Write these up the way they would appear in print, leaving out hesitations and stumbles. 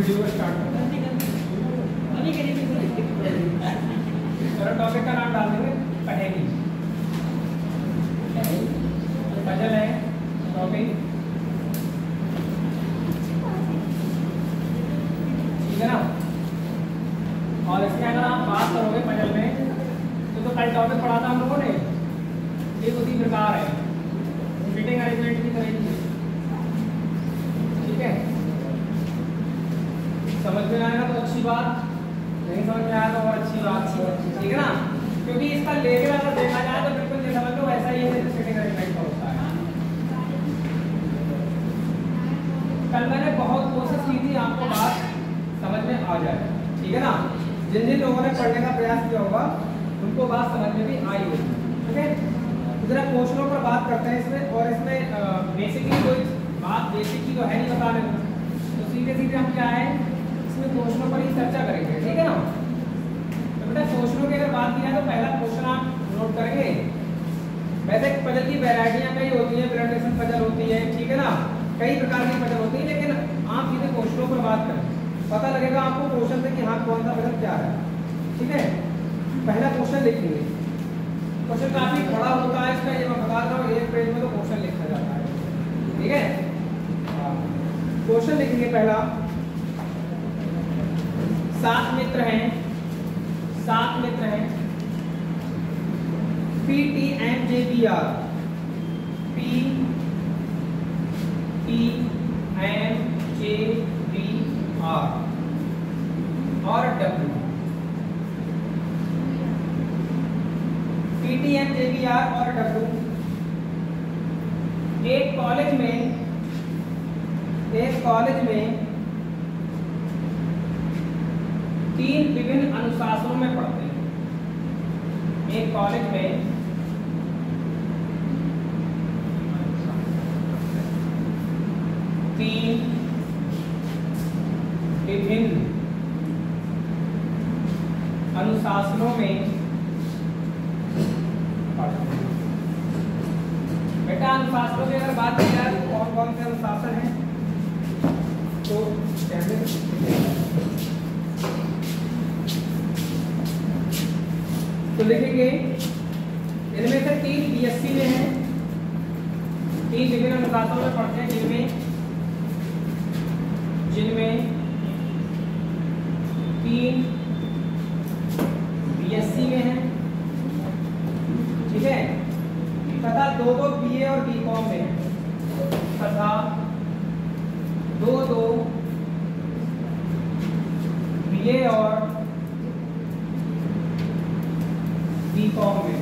Video start करते हैं। Topic का नाम डाल देंगे पहेली। पजल है टॉपिक, ठीक है ना। और इसमें अगर आप बात करोगे पजल में तो कल टॉपिक पढ़ा था हम लोगों ने, एक उसी प्रकार है, फिटिंग अरेंजमेंट की तरह, ठीक है। समझ में आएगा तो अच्छी बात, नहीं समझ में आया तो और अच्छी बात, ठीक है ना। क्योंकि इसका लेवल अगर देखा जाए तो बिल्कुल ये समझ लो वैसा ही है जैसे फिटिंग अरेंजमेंट का होता है। कल मैंने बहुत कोशिश की थी आपको बात समझ में आ जाए, ठीक है ना। जिन जिन लोगों ने पढ़ने का प्रयास किया होगा उनको बात समझ में भी आई होगी, ठीक है। जरा क्वेश्चनों पर बात करते हैं इसमें, और इसमें बेसिकली कोई बात बेसिक की तो है नहीं बताने में, तो सीधे सीधे हम क्या है इसमें क्वेश्चनों पर ही चर्चा करेंगे, ठीक है ना। तो बेटा क्वेश्चनों की अगर बात की जाए तो पहला क्वेश्चन आप नोट करेंगे। वैसे पजल की वैरायटियां कई होती हैं, प्रेजेंटेशन पजल होती है, ठीक है ना, कई प्रकार की पजल होती है, लेकिन आप सीधे क्वेश्चनों पर बात करें, पता लगेगा आपको क्वेश्चन से कि हाँ कौन सा पजल क्या है, ठीक है। पहला क्वेश्चन लिखेंगे, क्वेश्चन काफी बड़ा होता है इसका, ये मैं बता रहा हूँ, एक पेज में तो क्वेश्चन लिखा जाता है, ठीक है। क्वेश्चन लिखेंगे पहला, 7 मित्र हैं, 7 मित्र हैं, PTMJBR, और W, PTMJBR और W एक कॉलेज में 3 विभिन्न अनुशासनों में पढ़ते हैं। एक कॉलेज में 3 विभिन्न अनुशासनों में पढ़ते हैं। बेटा अनुशासनों की अगर बात की जाए तो कौन कौन से अनुशासन हैं, तो लिखेंगे इनमें से 3 BSc में हैं, 3 विभिन्न अनुशासनों में पढ़ते हैं, जिनमें 3 BSc में हैं, ठीक है, तथा 2 BA और BCom में हैं, तथा 2 BA और BCom में।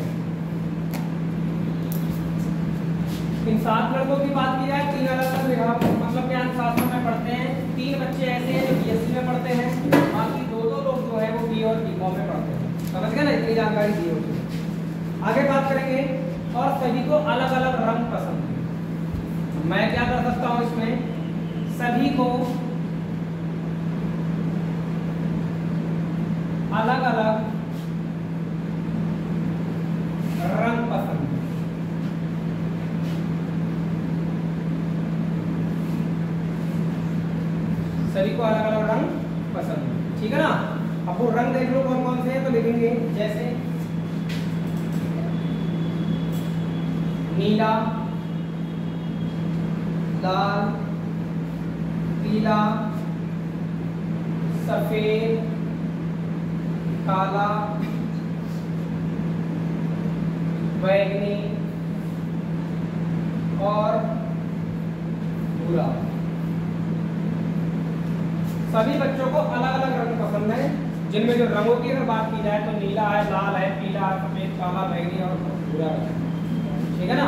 इन 7 लड़कों की बात की जाए 3 अलग-अलग विभाग मतलब क्या अनुशासनों में पढ़ते हैं। 3 बच्चे ऐसे हैं जो BSc में पढ़ते हैं, बाकी 2 लोग जो है वो BA और BCom में पढ़ते हैं। समझ गए ना, इतनी जानकारी दी होगी। आगे बात करेंगे, और सभी को अलग अलग रंग पसंद है। मैं क्या कर सकता हूँ इसमें, सभी को अलग अलग रंग पसंद है। सभी को अलग अलग रंग पसंद है, ठीक है ना। अब वो रंग देख लो कौन कौन से हैं, तो लिखेंगे जैसे नीला, लाल, पीला, सफेद, काला, बैंगनी और भूरा। सभी बच्चों को अलग अलग रंग पसंद है, जिनमें जो रंगों की अगर बात की जाए तो नीला है, लाल है, पीला है, सफेद, काला, बैंगनी और भूरा है, ठीक है ना।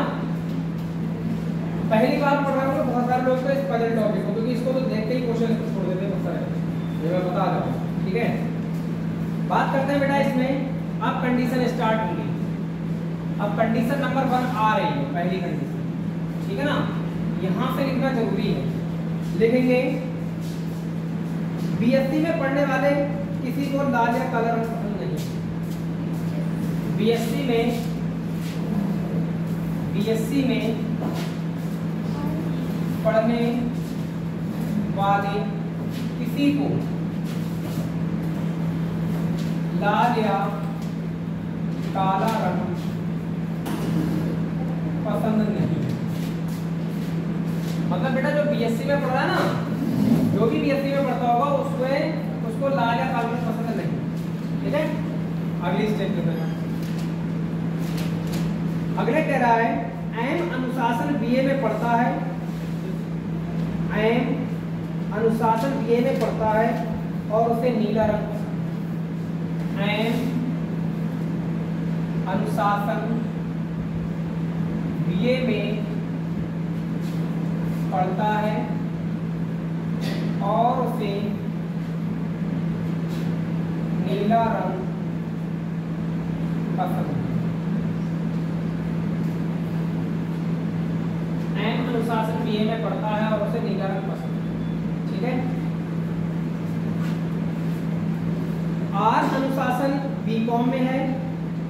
पहली बार पढ़ रहा हूँ तो बहुत सारे लोग तो इस पजल टॉपिक को, क्योंकि इसको तो देख के ही क्वेश्चन को छोड़ देते हैं बहुत सारे, ये मैं बता रहा हूँ, ठीक है। बात करते हैं बेटा इसमें, अब कंडीशन स्टार्ट होंगी। अब कंडीशन नंबर 1 आ रही है, पहली कंडीशन, ठीक है ना। यहाँ से लिखना जरूरी है, लिखेंगे BSc में पढ़ने वाले किसी को लाल या काला रंग पसंद नहीं है। BSc में पढ़ने वाले किसी को लाल या काला रंग पसंद नहीं। मतलब बेटा जो बीएससी में पढ़ रहा है ना, जो भी बीएससी में पढ़ता होगा उसको लाल या काला रंग पसंद नहीं। ठीक है, अगली स्टेप पे करना। अगले कह रहा है एम अनुशासन बीए में पढ़ता है, एम अनुशासन बीए में पढ़ता है और उसे नीला रंग पसंद है। एम अनुशासन बीए में पढ़ता है और उसे नीला रंग पसंद है। एम अनुशासन बीए में पढ़ता है और उसे नीला रंग पसंद है। ठीक है, आर अनुशासन बीकॉम में है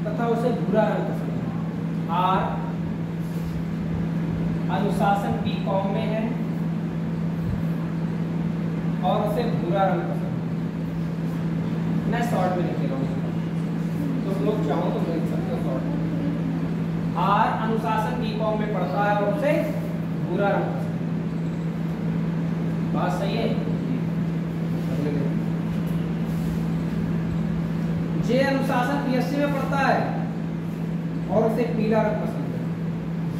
तथा उसे भूरा रंग पसंद है। आर अनुशासन बीकॉम में है और उसे भूरा रंग पसंद है। मैं शॉर्ट में लिख रहा हूँ, तो लोग चाहो तो लिख सकते हो शॉर्ट में। आर अनुशासन बीकॉम में पढ़ता है और उसे भूरा रंग पसंद है। बात सही है। जे अनुशासन बीएससी में पढ़ता है और उसे पीला रंग पसंद है।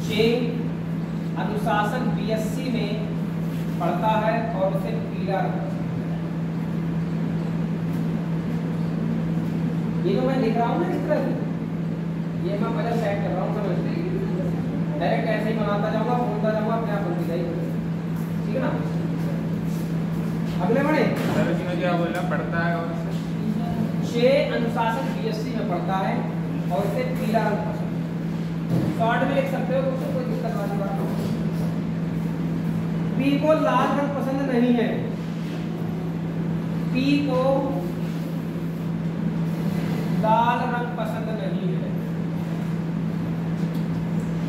जे अनुशासन बीएससी में पढ़ता है और उसे पीला रंग पसंद है। ये जो मैं लिख रहा हूँ ना इस तरह से, ये मैं पहले सेट कर रहा हूँ, समझते डायरेक्ट ऐसे ही बनाता जाऊंगा, बोलता जाऊंगा, अपने आप बनती जाएगी। ठीक है ना, अगले बढ़े। क्या बोला पढ़ता है और जे अनुशासन बीएससी में पढ़ता है और उसे पीला रंग पसंद है। शॉर्ट में लिख सकते हो, उसको कोई दिक्कत वाली बात नहीं। पी को लाल रंग पसंद नहीं है। पी को लाल रंग पसंद नहीं है।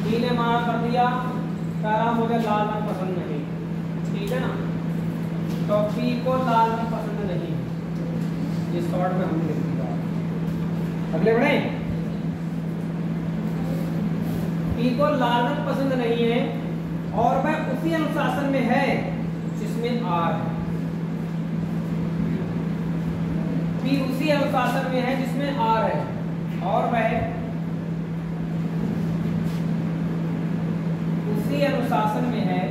पी ने मार कर दिया, कह रहा मुझे लाल रंग पसंद नहीं। ठीक है ना, तो पी को लाल रंग पसंद नहीं है। ये शॉर्ट में हमने लिख दिया। अगले बढ़े। पी को लाल रंग पसंद नहीं है और वह उसी अनुशासन में है जिसमें आर है। पी उसी अनुशासन में है जिसमें आर है और वह उसी अनुशासन में है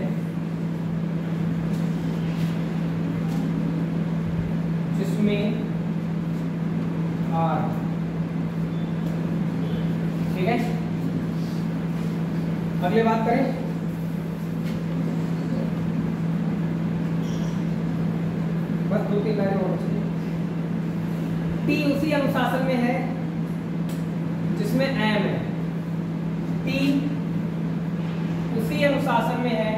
जिसमें आर। ठीक है, अगली बात करें। बस 2-3 लाइनें और बची। टी उसी अनुशासन में है जिसमें एम है। टी उसी अनुशासन में है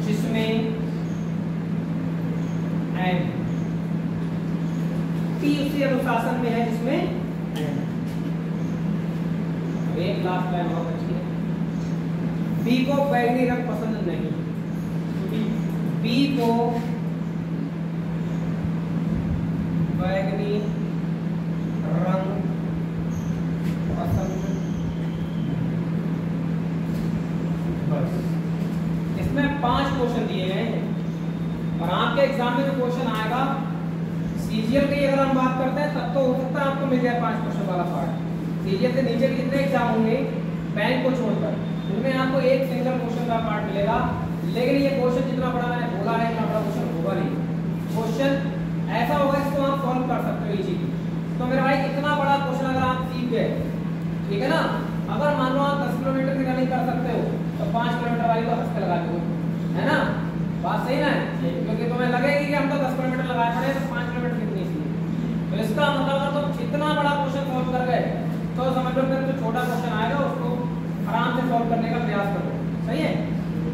जिसमें एम। टी उसी अनुशासन में है जिसमें एम। एक लास्ट लाइन और बची है। बी को बैगनी रंग पसंद नहीं। बी को बैगनी रंग पसंद। बस इसमें 5 क्वेश्चन दिए गए हैं और आपके एग्जाम में जो क्वेश्चन आएगा सीजीएल की अगर हम बात करते हैं तब तो हो सकता है आपको मिल जाए 5 क्वेश्चन वाला पार्ट। सीजीएल से नीचे के जितने एग्जाम होंगे बैंक को छोड़कर उनमें आपको एक सिंगल क्वेश्चन का पार्ट मिलेगा। लेकिन ये क्वेश्चन जितना बड़ा मैंने बोला है इतना बड़ा क्वेश्चन होगा नहीं। क्वेश्चन ऐसा होगा जिसको आप सॉल्व कर सकते हो इजीली। तो मेरे भाई इतना बड़ा क्वेश्चन अगर आप सीख गए, ठीक है ना, अगर मान लो आप 10 किलोमीटर की रनिंग कर सकते हो तो 5 किलोमीटर वाली को हंस के लगा दो, है ना, बात सही ना है? क्योंकि तुम्हें लगेगी कि हम तो 10 किलोमीटर लगाए पड़े तो 5 किलोमीटर कितनी थी। तो इसका मतलब अगर तुम इतना बड़ा क्वेश्चन सॉल्व कर गए तो समझ लो फिर जो छोटा क्वेश्चन आएगा उसको आराम से सॉल्व करने का प्रयास करो। सही है।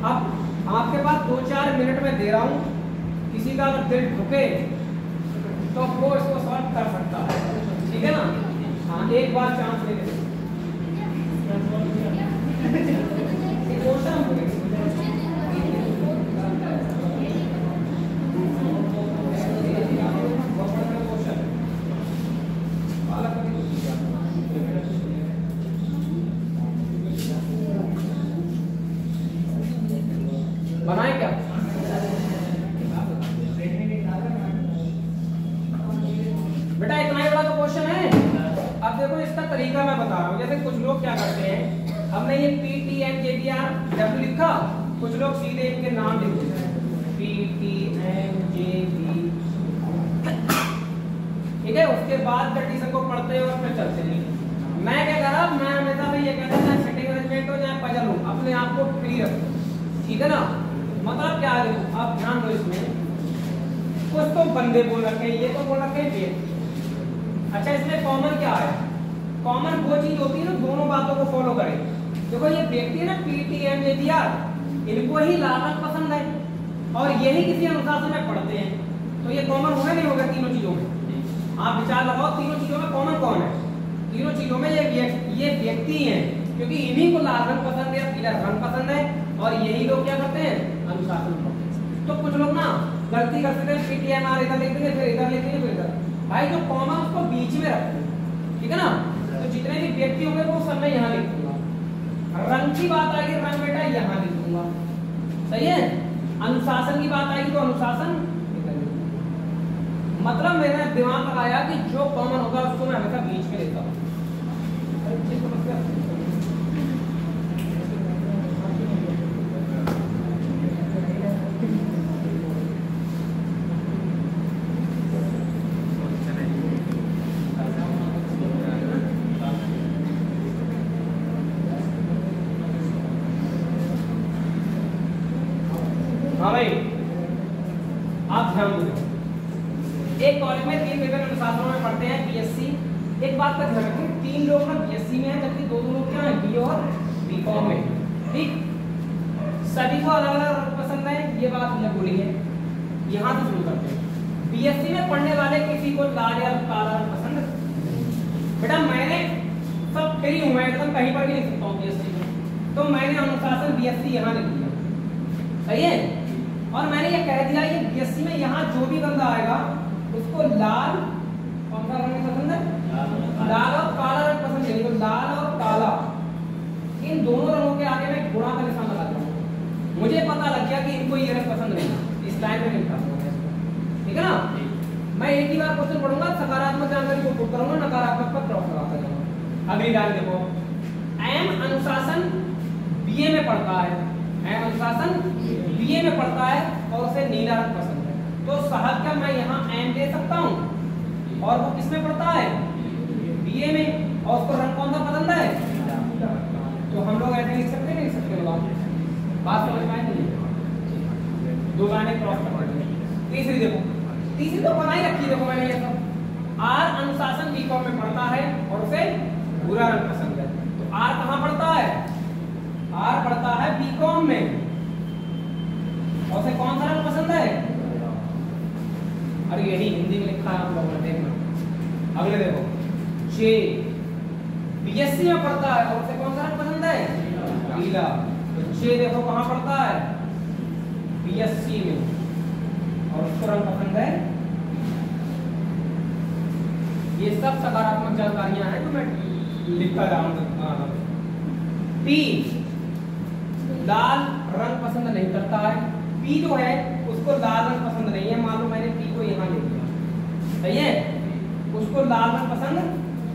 अब आपके पास 2-4 मिनट में दे रहा हूँ, किसी का अगर दिल ठुके तो वो इसको सॉल्व कर सकता है। ठीक है ना, हाँ एक बार चांस ले लेते। देखो इसका तरीका मैं बता रहा हूँ। जैसे कुछ लोग क्या करते हैं, हमने ये PTMJBR लिखा, कुछ लोग सीधे इनके नाम लिख देते हैं PTMJB, ठीक है। उसके बाद कंडीशन को पढ़ते हैं और फिर चलते हैं। मैं क्या कर रहा, मैं हमेशा से ये कहता था सेटिंग अरेंजमेंट हो चाहे पजल हो, अपने आप को फ्री रखो, ठीक है ना। मतलब क्या है, आप ध्यान दो इसमें। कुछ तो बंदे बोल रखे हैं, ये तो बोल रखे हैं व्यक्ति। अच्छा, इसमें कॉमन क्या है? कॉमन वो चीज होती है ना दोनों बातों को फॉलो करे। देखो ये व्यक्ति है ना PTMJBR, इनको ही लाल रंग पसंद है और यही किसी अनुशासन में पढ़ते हैं, तो ये कॉमन होगा नहीं होगा तीनों चीजों में? आप विचार लगाओ, तीनों चीजों में कॉमन कौन है? तीनों चीजों में ये व्यक्ति हैं, क्योंकि इन्हीं को लाल रंग पसंद है, पीला रंग पसंद है, और यही लोग क्या करते हैं, अनुशासन पढ़ते हैं। तो कुछ लोग ना गलती करते हैं, PTMR इधर लिख देंगे, फिर इधर लिख देंगे, फिर इधर। भाई जो कॉमन उसको बीच में रखते हैं, ठीक है ना। तो जितने भी व्यक्ति होंगे वो सब मैं यहाँ लिख दूंगा। रंग की बात आएगी, रंग बेटा यहाँ लिख दूंगा, सही है। अनुशासन की बात आएगी तो अनुशासन, मतलब मैंने दिमाग लगाया कि जो कॉमन होगा उसको मैं हमेशा बीच में लेता हूँ। हाँ भाई, आप ध्यान दो। एक कॉलेज में 3 विभिन्न अनुशासनों में पढ़ते हैं BSc। एक बात का ध्यान रखें, 3 लोग ना BSc में हैं, जबकि 2 लोग क्या हैं, B और BCom में, ठीक। सभी को अलग अलग रंग पसंद है, ये बात हमने बोली है। यहाँ से शुरू करते हैं। BSc में पढ़ने वाले किसी को लाल या काला रंग पसंद है? बेटा मैंने सब फ्री हूँ, मैं एकदम कहीं पर भी लिख सकता हूँ BSc में, तो मैंने अनुशासन BSc यहाँ लिख दिया, सही है। और मैंने ये कह दिया ये BSc में यहाँ जो भी बंदा आएगा उसको लाल, कौन सा रंग पसंद है, लाल और काला रंग पसंद है। तो लाल और काला, इन दोनों रंगों के आगे मैं गुणा का निशान लगा दूंगा। मुझे पता लग गया कि इनको ये रंग पसंद नहीं, इस लाइन में लिखा, ठीक है ना। मैं एक ही बार क्वेश्चन पढ़ूंगा, सकारात्मक जानकारी को पुट करूंगा, नकारात्मक पर क्रॉस लगाता जाऊंगा। अगली लाइन देखो, M अनुशासन BA में पढ़ता है, M अनुशासन BA में पढ़ता है और उसे नीला रंग पसंद है। तो साहब क्या मैं यहाँ M दे सकता हूँ, और वो किसमें पढ़ता है, BA में, और उसको रंग कौन सा पसंद है, तो हम लोग ऐसे लिख सकते नहीं लिख सकते? बात समझ में आई नहीं? 2 लाइनें क्रॉस कर देंगे। तीसरी देखो, तीसरी तो बनाई रखी, देखो मैंने ये सब। R अनुशासन BCom में पढ़ता है और उसे भूरा रंग पसंद है। तो R कहाँ पढ़ता है, R पढ़ता है BCom में, और उसे कौन सा रंग पसंद है? अरे यही हिंदी में लिखा है हम लोगों ने, देखना। अगले देखो, J BSc में पढ़ता है और उसे कौन सा रंग पसंद है, पीला। तो J देखो कहाँ पढ़ता है, BSc में, और उसको रंग पसंद है। ये सब सकारात्मक जानकारियां हैं जो मैं लिखता जा रहा हूं। P लाल रंग पसंद नहीं करता है, P जो है उसको लाल रंग पसंद नहीं है। मान लो मैंने P को यहाँ ले लिया, सही है, उसको लाल रंग पसंद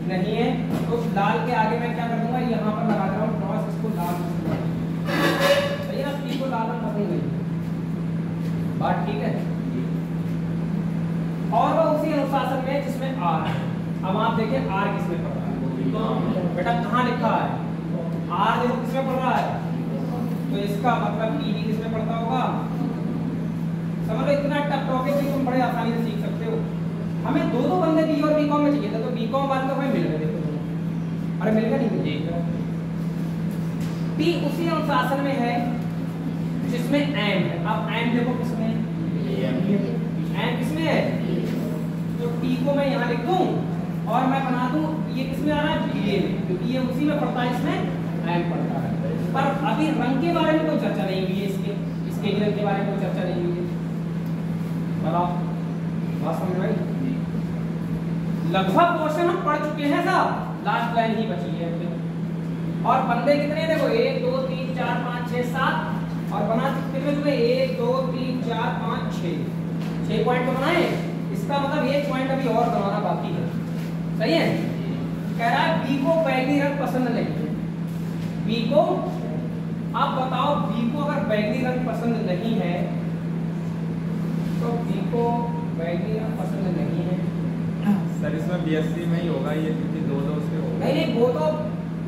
नहीं है, तो लाल के आगे मैं क्या कर दूंगा, यहाँ पर लगा रहा हूँ क्रॉस, इसको लाल पसंद है, सही है ना। P को लाल रंग पसंद नहीं, बात ठीक है। और वह उसी अनुशासन में जिसमें R है। अब आप देखिए R किसमें पढ़ रहा है, बेटा कहाँ लिखा है, R देखो किसमें पढ़ रहा है, तो इसका मतलब P भी किसमें पढ़ता होगा। समझ लो, इतना टफ टॉपिक भी तुम बड़े आसानी से सीख सकते हो। हमें 2 बंदे B और BCom में चाहिए था, तो BCom वाले तो हमें मिल गए, देखो। अरे मिल गया नहीं मिल? P उसी अनुशासन में है जिसमें M है। अब M देखो किसमें, M किसमें है, तो T को मैं यहाँ लिख दूं और मैं बना दूं ये किसमें आ रहा है, BA में, क्योंकि ये उसी में पढ़ता है, इसमें M पढ़ता है। पर अभी रंग के बारे में कोई चर्चा नहीं हुई है, इसके रंग के बारे में कोई चर्चा नहीं हुई है। बताओ, बात समझ में आई? लगभग पोर्शन हम पढ़ चुके हैं साहब, लास्ट लाइन ही बची है। और बंदे कितने देखो, 1 2 3 4 5 6 7, और बना कितने चुके, 1 2 3 4 5 6 पॉइंट तो बनाए। इसका मतलब ये पॉइंट अभी और बनाना बाकी है, सही है। कह रहा है बी को बैगनी रंग पसंद नहीं है, बी को, आप बताओ बी को अगर बैगनी रंग पसंद नहीं है तो बी को बैगनी रंग पसंद नहीं है। सर इसमें बीएससी में ही होगा ये, क्योंकि दो से होगा। नहीं वो तो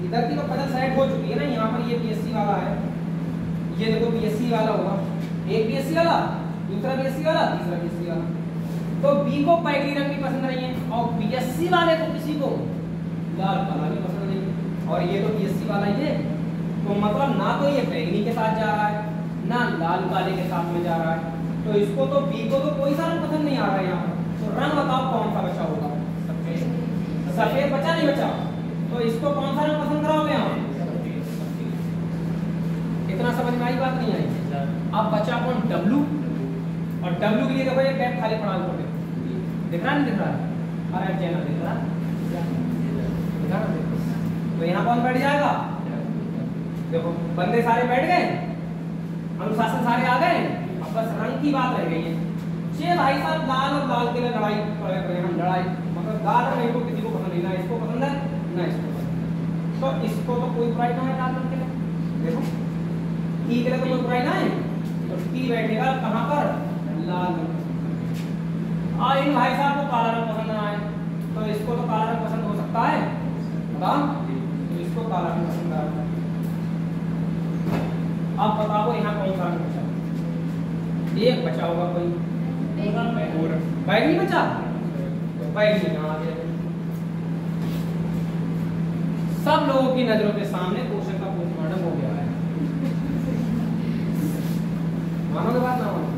इधर की तो पता साइड हो चुकी है ना, यहाँ पर ये बीएससी वाला है, ये देखो बीएससी वाला होगा, एक बीएससी वाला, दूसरा बीएससी वाला, तीसरा बीएससी वाला। तो बी को बैगनी रंग भी पसंद नहीं है और बीएससी वाले को किसी को लाल काला भी पसंद नहीं है, और ये तो बीएससी वाला ये, तो मतलब ना तो ये बैगनी के साथ जा रहा है ना लाल काले के साथ में जा रहा है, तो इसको तो बी को तो कोई सा रंग पसंद नहीं आ रहा है यहाँ पर। तो रंग बताओ कौन सा बचा होगा? सफेद बचा नहीं बचा, तो इसको कौन सा रंग पसंद कराओगे यहाँ? इतना समझ में आई बात नहीं आई? अब बचा कौन? डब्लू, और डब्लू के लिए देखो ये गैप खाली पड़ा ऊपर, दिख रहा नहीं दिख रहा? अरे चैनल दिख रहा, तो यहाँ कौन बैठ जाएगा? देखो बंदे सारे बैठ गए, अनुशासन सारे आ गए, अब बस रंग की बात रह गई है। ये भाई साहब लाल और लाल के लिए लड़ाई पड़े पड़े हम लड़ाई, मतलब लाल और नहीं को किसी को पसंद नहीं, ना इसको पसंद है ना इसको पसंद, तो इसको तो कोई बुराई ना है लाल रंग के लिए। देखो टी के लिए तो कोई बुराई ना है, तो टी बैठेगा कहाँ पर? लाल रंग। और इन भाई साहब को काला रंग पसंद ना आए, तो इसको तो काला रंग पसंद हो सकता है, बताओ, तो इसको काला रंग पसंद आ रहा है। अब बताओ यहाँ कौन सा रंग बचा? एक बचा होगा कोई, बैगनी बचा, बैगनी यहाँ आ गया। सब लोगों की नजरों के सामने क्वेश्चन का पोस्टमार्टम हो गया है, मानोगे बात ना मानो?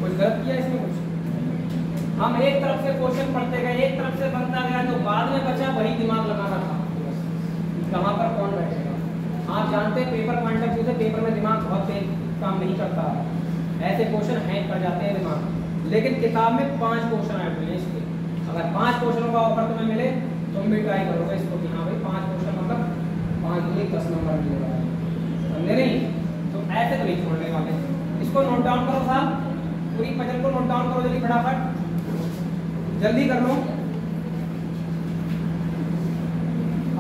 कुछ गलत किया इसमें? कुछ हम एक तरफ से क्वेश्चन पढ़ते गए, एक तरफ से बनता गया, जो बाद में बचा वही दिमाग लगाना था, कहाँ पर कौन बैठेगा। आप जानते हैं पेपर पॉइंट ऑफ व्यू से पेपर में दिमाग बहुत तेज काम नहीं करता है, ऐसे क्वेश्चन हैंग कर जाते हैं दिमाग। लेकिन किताब में 5 क्वेश्चन आए हुए हैं इसके, अगर 5 क्वेश्चनों का ऑफर तुम्हें मिले तुम भी ट्राई करोगे इसको कि हाँ भाई 5 क्वेश्चन मतलब 5 में 10 नंबर मिलेगा, समझे नहीं? तो ऐसे तो नहीं छोड़ने वाले। इसको नोट डाउन करो साहब, पूरी पजल को नोट डाउन करो जल्दी, फटाफट जल्दी कर लो।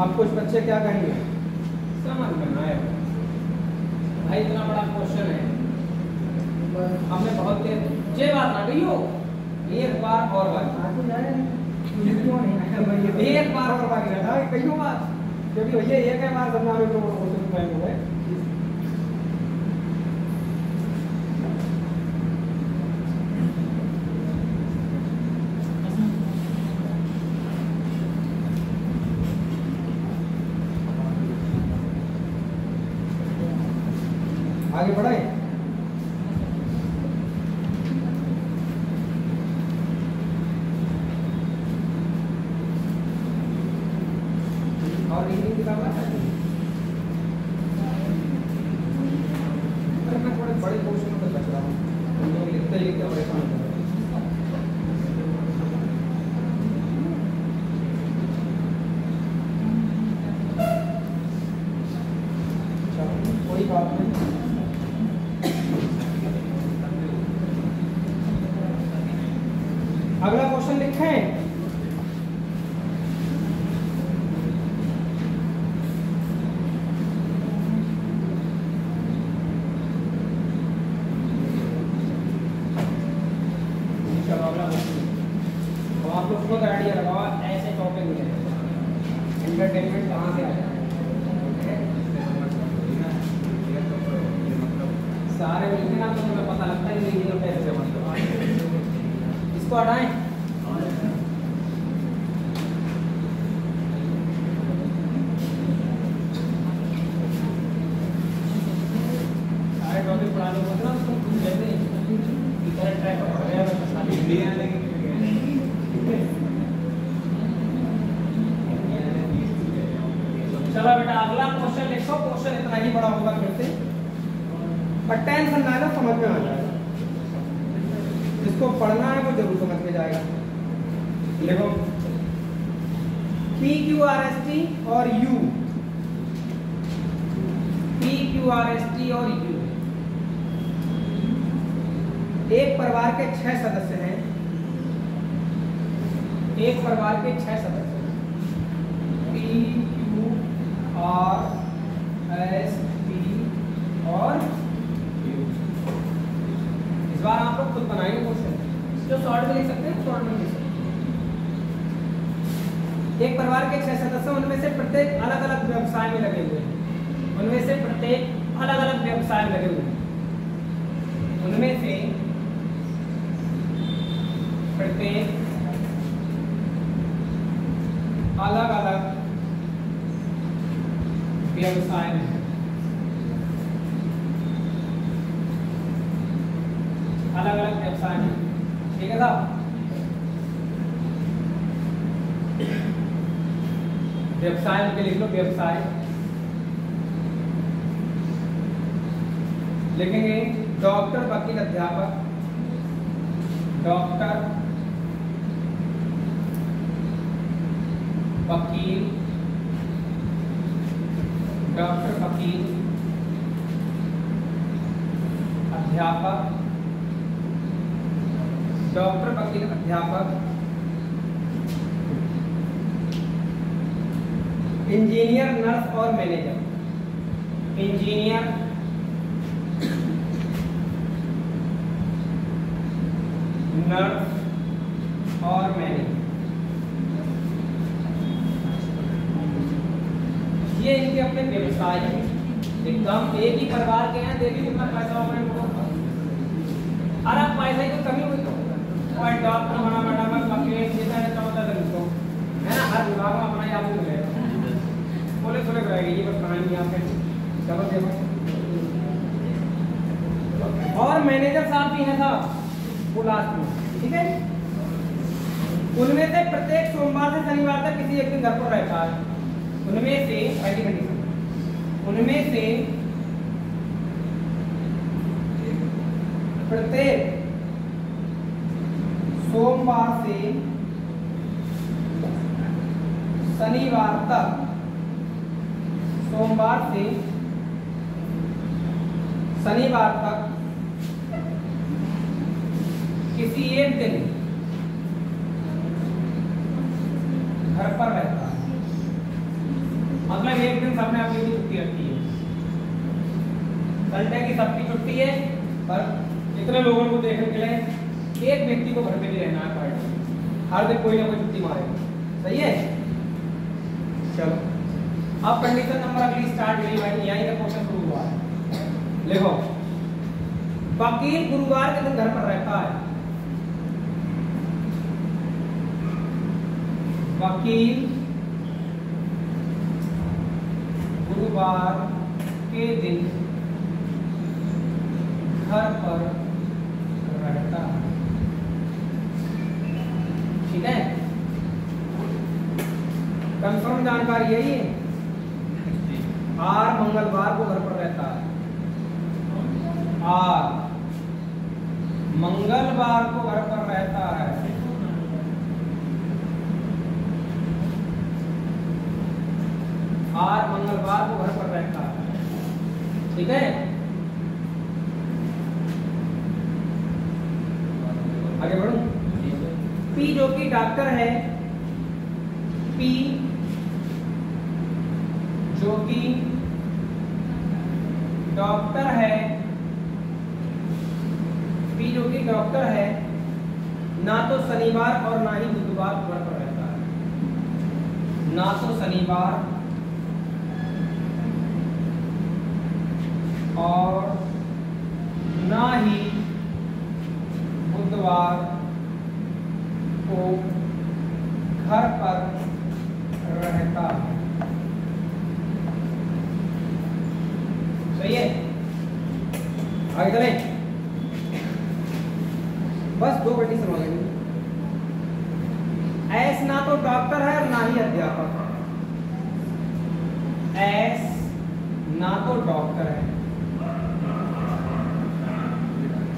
अब कुछ बच्चे क्या कहेंगे समझ में आए भाई, इतना बड़ा क्वेश्चन है, हमने बहुत देर ये बात ना गई हो, एक बार और बाकी एक बार और बाकी रहा कई बार, क्योंकि भैया एक है बार समझा रहे हो गए। आगे बढ़ाए, और रीडिंग किताब है, मैं थोड़े बड़े क्वेश्चनों पे बच रहा हूँ, उन लोग लिखते लिखते परेशान हो रहे हैं। कोई बात नहीं, अगला क्वेश्चन लिखें। चलो अगला क्वेश्चन, तो आप लोग खुद आइडिया लगाओ ऐसे टॉपिक में एंटरटेनमेंट कहाँ से आया? सारे मिलते ना तो तुम्हें पता लगता है नहीं, ये कैसे मतलब इसको हटाएं। सारे टॉपिक पढ़ा लो ना, उसको कुछ कहते हैं इधर ट्रैक पर पढ़ गया चलो बेटा अगला क्वेश्चन लिखो, क्वेश्चन इतना ही बड़ा होगा फिर से, पर टेंशन ना लो, समझ में आ जाएगा, जिसको पढ़ना है वो जरूर समझ में जाएगा। देखो PQRST और U, PQRST और U एक परिवार के 6 सदस्य हैं, एक परिवार के 6 सदस्य हैं। एक परिवार के 6 सदस्य, उनमें से प्रत्येक अलग अलग व्यवसाय में लगे हुए हैं। उनमें से प्रत्येक अलग अलग व्यवसाय में लगे हुए हैं। उनमें से प्रत्येक अलग अलग व्यवसाय में, अलग अलग व्यवसाय में, ठीक है साहब। व्यवसाय के लिख लो, व्यवसाय लिखेंगे। डॉक्टर, वकील, अध्यापक, डॉक्टर, वकील, डॉक्टर, वकील, अध्यापक, डॉक्टर, वकील, अध्यापक, इंजीनियर, नर्स और मैनेजर। इंजीनियर, नर्स और मैनेजर, ये इनके अपने व्यवसाय हैं। एकदम एक ही परिवार के हैं, देखिए कितना पैसा होगा इनको। अरे पैसा ही तो कमी हुई तो, और डॉक्टर बना बना वकील देता है 14 दिन को, है ना। हर विभाग में अपना ही आदमी मिलेगा, पुलिस रहेगी। ये बस कहानी यहाँ पे। चलो देखो, और मैनेजर साहब भी हैं साहब, वो लास्ट में, ठीक है। उनमें से प्रत्येक सोमवार से शनिवार तक किसी एक दिन घर पर रहता है। उनमें से पहली कंडीशन, उनमें से प्रत्येक सोमवार से शनिवार तक, सोमवार से शनिवार तक किसी एक दिन घर पर रहता है। मतलब एक दिन सबने अपनी छुट्टी रखी है, संडे की सबकी छुट्टी है, पर इतने लोगों को देखने के लिए एक व्यक्ति को घर पे भी रहना है पर डे। हर दिन कोई ना कोई छुट्टी मारेगा, सही है। चलो अब कंडीशन नंबर अगली स्टार्ट हुई भाई, यहीं का क्वेश्चन शुरू हुआ है। देखो, वकील गुरुवार के दिन घर पर रहता है। वकील गुरुवार के दिन घर पर रहता है, ठीक है। कंफर्म जानकारी यही है। आर मंगलवार को घर पर रहता है, आर मंगलवार को घर पर रहता है। आर मंगलवार को घर पर रहता है, ठीक है। आगे बढ़ो। पी जो कि डॉक्टर है, पी जो कि डॉक्टर है, पी जो कि डॉक्टर है, ना तो शनिवार और ना ही बुधवार घर पर रहता है। ना तो शनिवार और ना ही बुधवार को घर पर रहता है, सही है। आगे चलें। बस दो कंडीशन हो गई। एस ना तो डॉक्टर है और ना ही अध्यापक। एस ना तो डॉक्टर है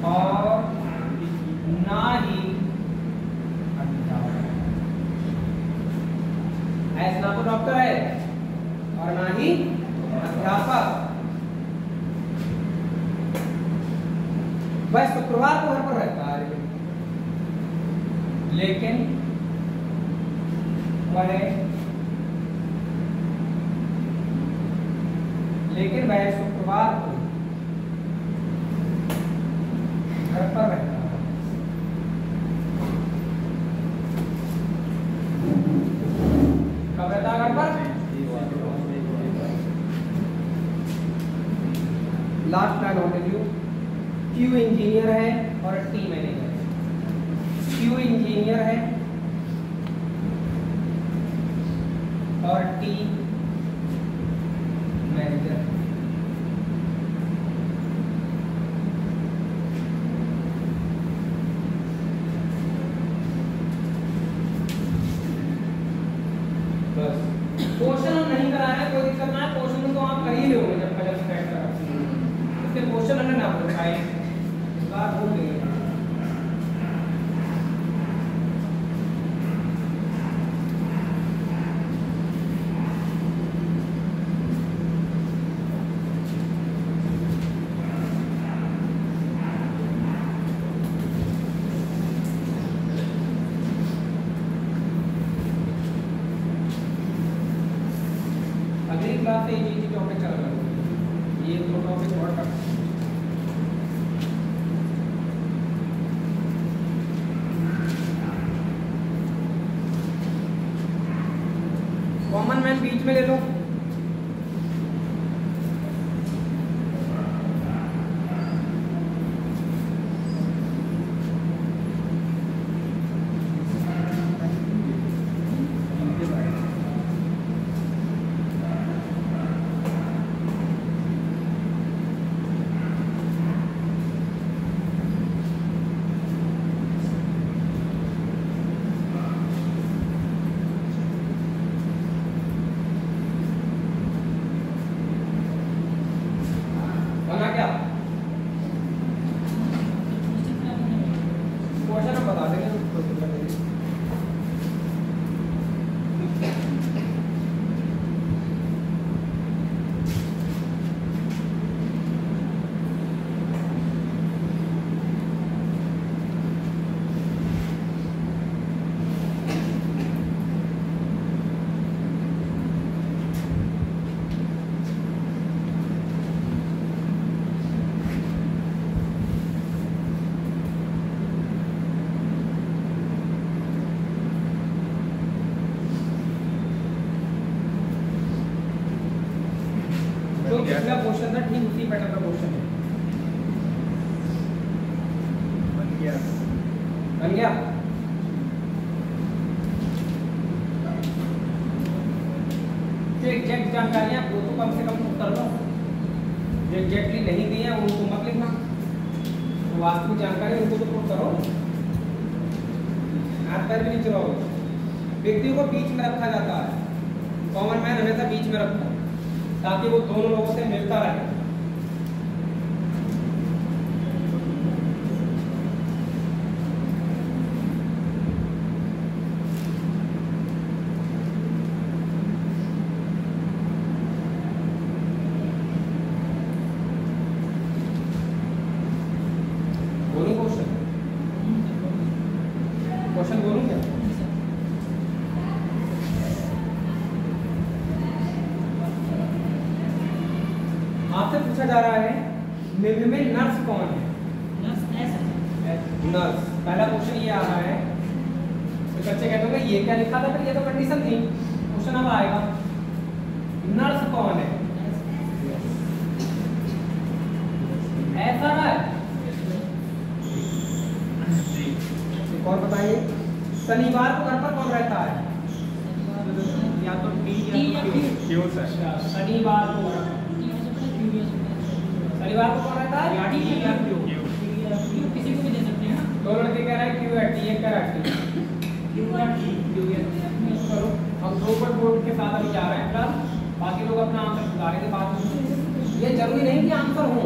और ना ही अध्यापक। एस ना तो डॉक्टर है और ना ही अध्यापक। वह शुक्रवार को घर पर रहता है, लेकिन वह शुक्रवार को घर पर रहता है। पर लास्ट लाइन नोट लियो, क्यू इंजीनियर है और टी मैनेजर है। क्यू इंजीनियर है और टी मैनेजर। बस क्वेश्चन हम नहीं करा रहे हैं, कोई दिक्कत ना है, क्वेश्चन तो आप कर ही लोगे जब पहले से करेक्ट करा। इसके क्वेश्चन हमने ना बताए, इस बार भूल गए। अगली क्लास से ये टॉपिक चल रहा है, ये दो टॉपिक और कर। कॉमन मैन बीच में ले लो। बना क्या क्वेश्चन हम बता देंगे। जो पिछला क्वेश्चन था ठीक उसी पैटर्न का क्वेश्चन है। बन गया बन गया। जो एग्जैक्ट जानकारियां वो तो कम से कम उत्तर दो, जो एग्जैक्टली नहीं दी है उनको मत लिखना, तो वास्तविक जानकारी उनको तो पुट करो। हाथ पैर भी नहीं चलाओ। व्यक्ति को बीच में रखा जाता है, कॉमन मैन हमेशा बीच में रखता है ताकि वो दोनों लोगों से मिलता रहे। बोलूं क्वेश्चन? क्वेश्चन बोलूं क्या? आपसे पूछा जा रहा है निम्न में नर्स कौन है? नर्स। पहला क्वेश्चन ये आ रहा है, तो बच्चे कहते होंगे ये क्या लिखा था, फिर ये तो कंडीशन थी। क्वेश्चन अब आएगा नर्स कौन है? ऐसा है। और बताइए शनिवार को घर पर कौन रहता है? या तो टी या तो क्यू सर। शनिवार को कौन रहता है? किसी को भी दे सकते हैं ना। दो लड़के कह रहे हैं क्यू है, टी एक कह रहा है टी। करो हम दो पर बोर्ड के साथ अभी जा रहे हैं प्लस बाकी लोग अपना आंसर बता रहे थे बाद में। ये जरूरी नहीं कि आंसर हो,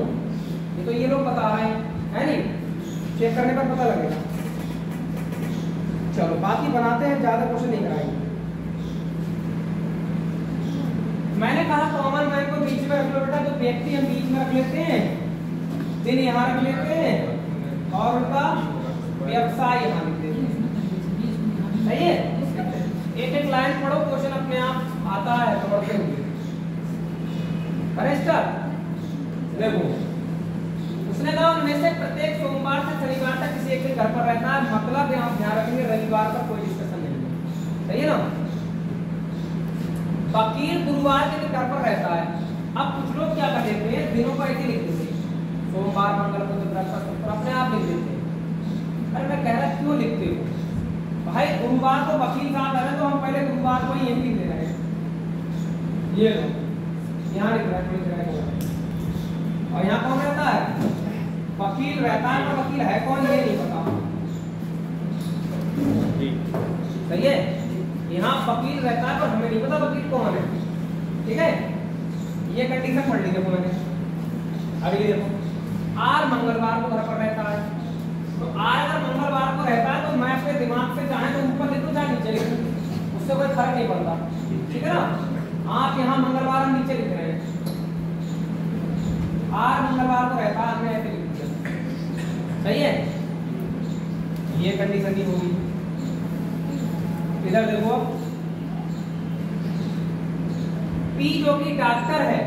ये तो ये लोग बता रहे हैं, है नहीं? चेक करने पर पता लगेगा। चलो बाकी बनाते हैं, ज्यादा क्वेश्चन नहीं कराएंगे। मैंने कहा कॉमन मैन को बीच में रख लो बेटा, तो व्यक्ति हम बीच में रख लेते हैं, दिन यहाँ रख लेते हैं और उनका व्यवसाय यहाँ लिख देते हैं। सही है? एक एक लाइन पढ़ो, क्वेश्चन अपने आप आता है पढ़ते हुए। देखो उसने कहा उनमें से प्रत्येक सोमवार से शनिवार तक किसी एक दिन घर पर रहता है, मतलब यहाँ ध्यान रखेंगे रविवार का कोई डिस्कशन नहीं है। सही है ना? वकील गुरुवार के दिन घर पर रहता है। अब कुछ लोग क्या कर देते हैं, दिनों को ऐसे लिख देते हैं, सोमवार मंगल बुध बृहस्पति शुक्र अपने आप लिख देते हैं। अरे मैं कह रहा क्यों लिखते हो भाई, गुरुवार को वकील साहब है तो हम पहले गुरुवार को ही यही लिख दे रहे हैं। ये लो यहाँ लिख रहे हैं और यहाँ कौन रहता है, वकील रहता है, तो वकील है कौन ये नहीं पता। सही है, यहाँ वकील रहता है पर हमें नहीं पता वकील कौन है। ठीक है, ये कंडीशन पढ़ ली देखो मैंने। अगली देखो, आर मंगलवार को घर पर रहता है, तो आर अगर मंगलवार को रहता है तो मैं अपने दिमाग से चाहे तो ऊपर लिख दूं चाहे नीचे लिख दूं, उससे कोई फर्क नहीं पड़ता। ठीक है ना, आप यहाँ मंगलवार हम नीचे लिख रहे हैं, आर मंगलवार को रहता है, हमने ऐसे लिख दिया। सही है, ये कंडीशन ही होगी। इधर देखो, पी जो कि डॉक्टर है,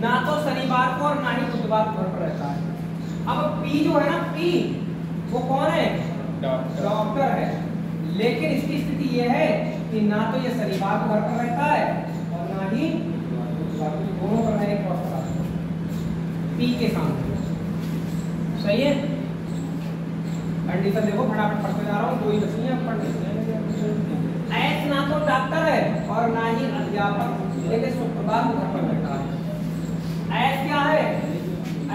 ना तो शनिवार को और ना ही बुधवार को घर पर रहता है। अब पी जो है ना, पी वो कौन है, डॉक्टर है, लेकिन इसकी स्थिति ये है कि ना तो ये शनिवार को घर पर रहता है और ना ही बुधवार को, दोनों पर है पी के सामने। सही है, कंडीशन देखो, फटाफट पढ़ते जा रहा हूँ, दो ही बची हैं पढ़ने। एस ना तो डॉक्टर है और ना ही अध्यापक, लेकिन शुक्रवार को घर पर बैठा है। एस क्या है,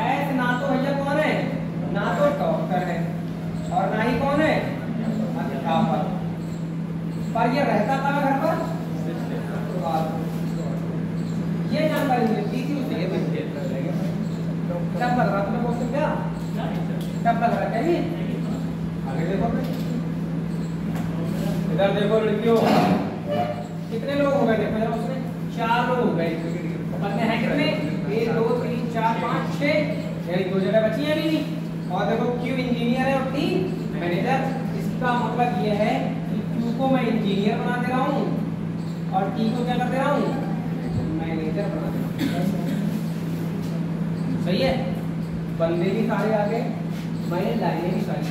एस ना तो भैया कौन है, ना तो डॉक्टर है और ना ही कौन है, अध्यापक, पर ये रहता था घर पर शुक्रवार। ये जानकारी मिलती थी उसे। कब लग रहा तुम्हें क्वेश्चन, क्या कब लग रहा है, आगे देखो। इधर देखो लड़कियों, कितने लोग हो गए देखो जरा, उसमें 4 लोग हो गए, बनने हैं कितने, 1 2 3 4 5 6, यानी 2 जगह बची हैं अभी। और देखो क्यू इंजीनियर है और टी मैनेजर। इसका मतलब ये है कि क्यू को मैं इंजीनियर बना दे रहा हूँ और टी को क्या कर दे रहा हूँ, मैनेजर बना दे रहा हूँ। सही है, बंदे भी सारे आ गए, मैं लाइनें भी सारी,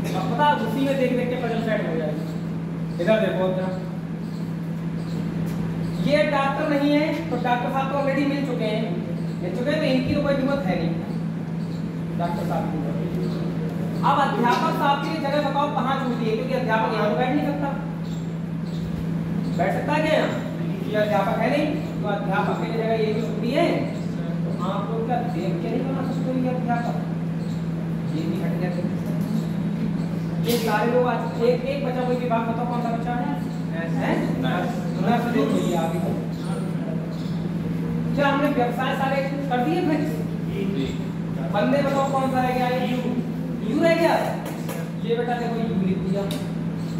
अब पता उसी में देख देख के पजल सेट हो जाएगी। इधर देखो, ये डॉक्टर नहीं है तो डॉक्टर साहब तो ऑलरेडी मिल चुके हैं, तो इनकी तो कोई कीमत है नहीं, डॉक्टर साहब की। अब अध्यापक साहब की जगह बताओ कहाँ छूटी है, क्योंकि अध्यापक यहाँ तो बैठ नहीं सकता, बैठ सकता है क्या यहाँ, ये अध्यापक है नहीं, तो अध्यापक की जगह ये भी छूटी है, तो आप लोग क्या देख के नहीं बना सकते ये अध्यापक, ये भी हट जाते। ये सारे लोग आज एक बचा, कोई विभाग बताओ कौन सा बचा है, क्या हमने व्यवसाय सारे कर दिए फिर, बंदे बताओ कौन सा रह गया, यू रह गया, ये बेटा देखो यू लिख दिया।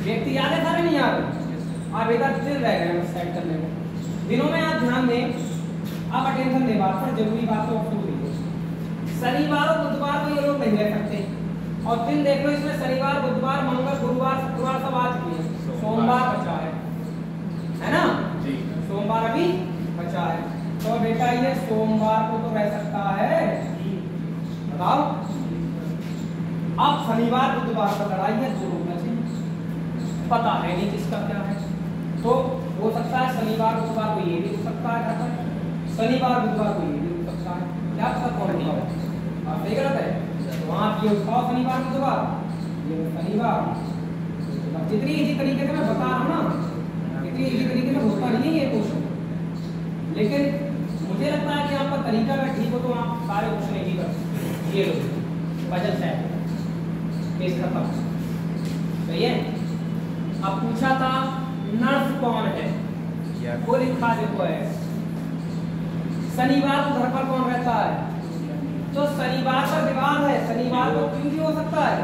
व्यक्ति याद है सारे, नहीं याद, अब इधर दिन रह गए सेट करने को। दिनों में आप ध्यान दें, अब अटेंशन दे बात पर, जरूरी बात तो आपको शनिवार और बुधवार को ये लोग नहीं रह सकते, और दिन देख लो इसमें शनिवार बुधवार मंगल गुरुवार शुक्रवार सब आ चुकी है, सोमवार बचा है ना जी, सोमवार अभी बचा है, तो बेटा ये सोमवार को तो रह सकता है, बताओ। अब शनिवार बुधवार का लड़ाई है, दोनों में से पता है नहीं किसका क्या है, तो हो सकता है शनिवार बुधवार को ये भी हो सकता है घर पर, शनिवार बुधवार को ये भी हो सकता है, क्या पता कौन नहीं होगा, सही गलत है, वहाँ ये उठाओ शनिवार बुधवार, ये शनिवार, जितनी इजी तरीके से मैं बता रहा हूँ ना, इतनी इजी तरीके से होता नहीं है ये क्वेश्चन, लेकिन मुझे लगता है कि आपका तरीका अगर ठीक हो तो आप सारे क्वेश्चन ही कर। ये लो पजल सेट, केस खत्म, सही है। अब पूछा था नर्स कौन है, वो लिखा देखो है, शनिवार को घर पर कौन रहता है, तो शनिवार पर विवाद है, शनिवार को क्यों भी हो सकता है,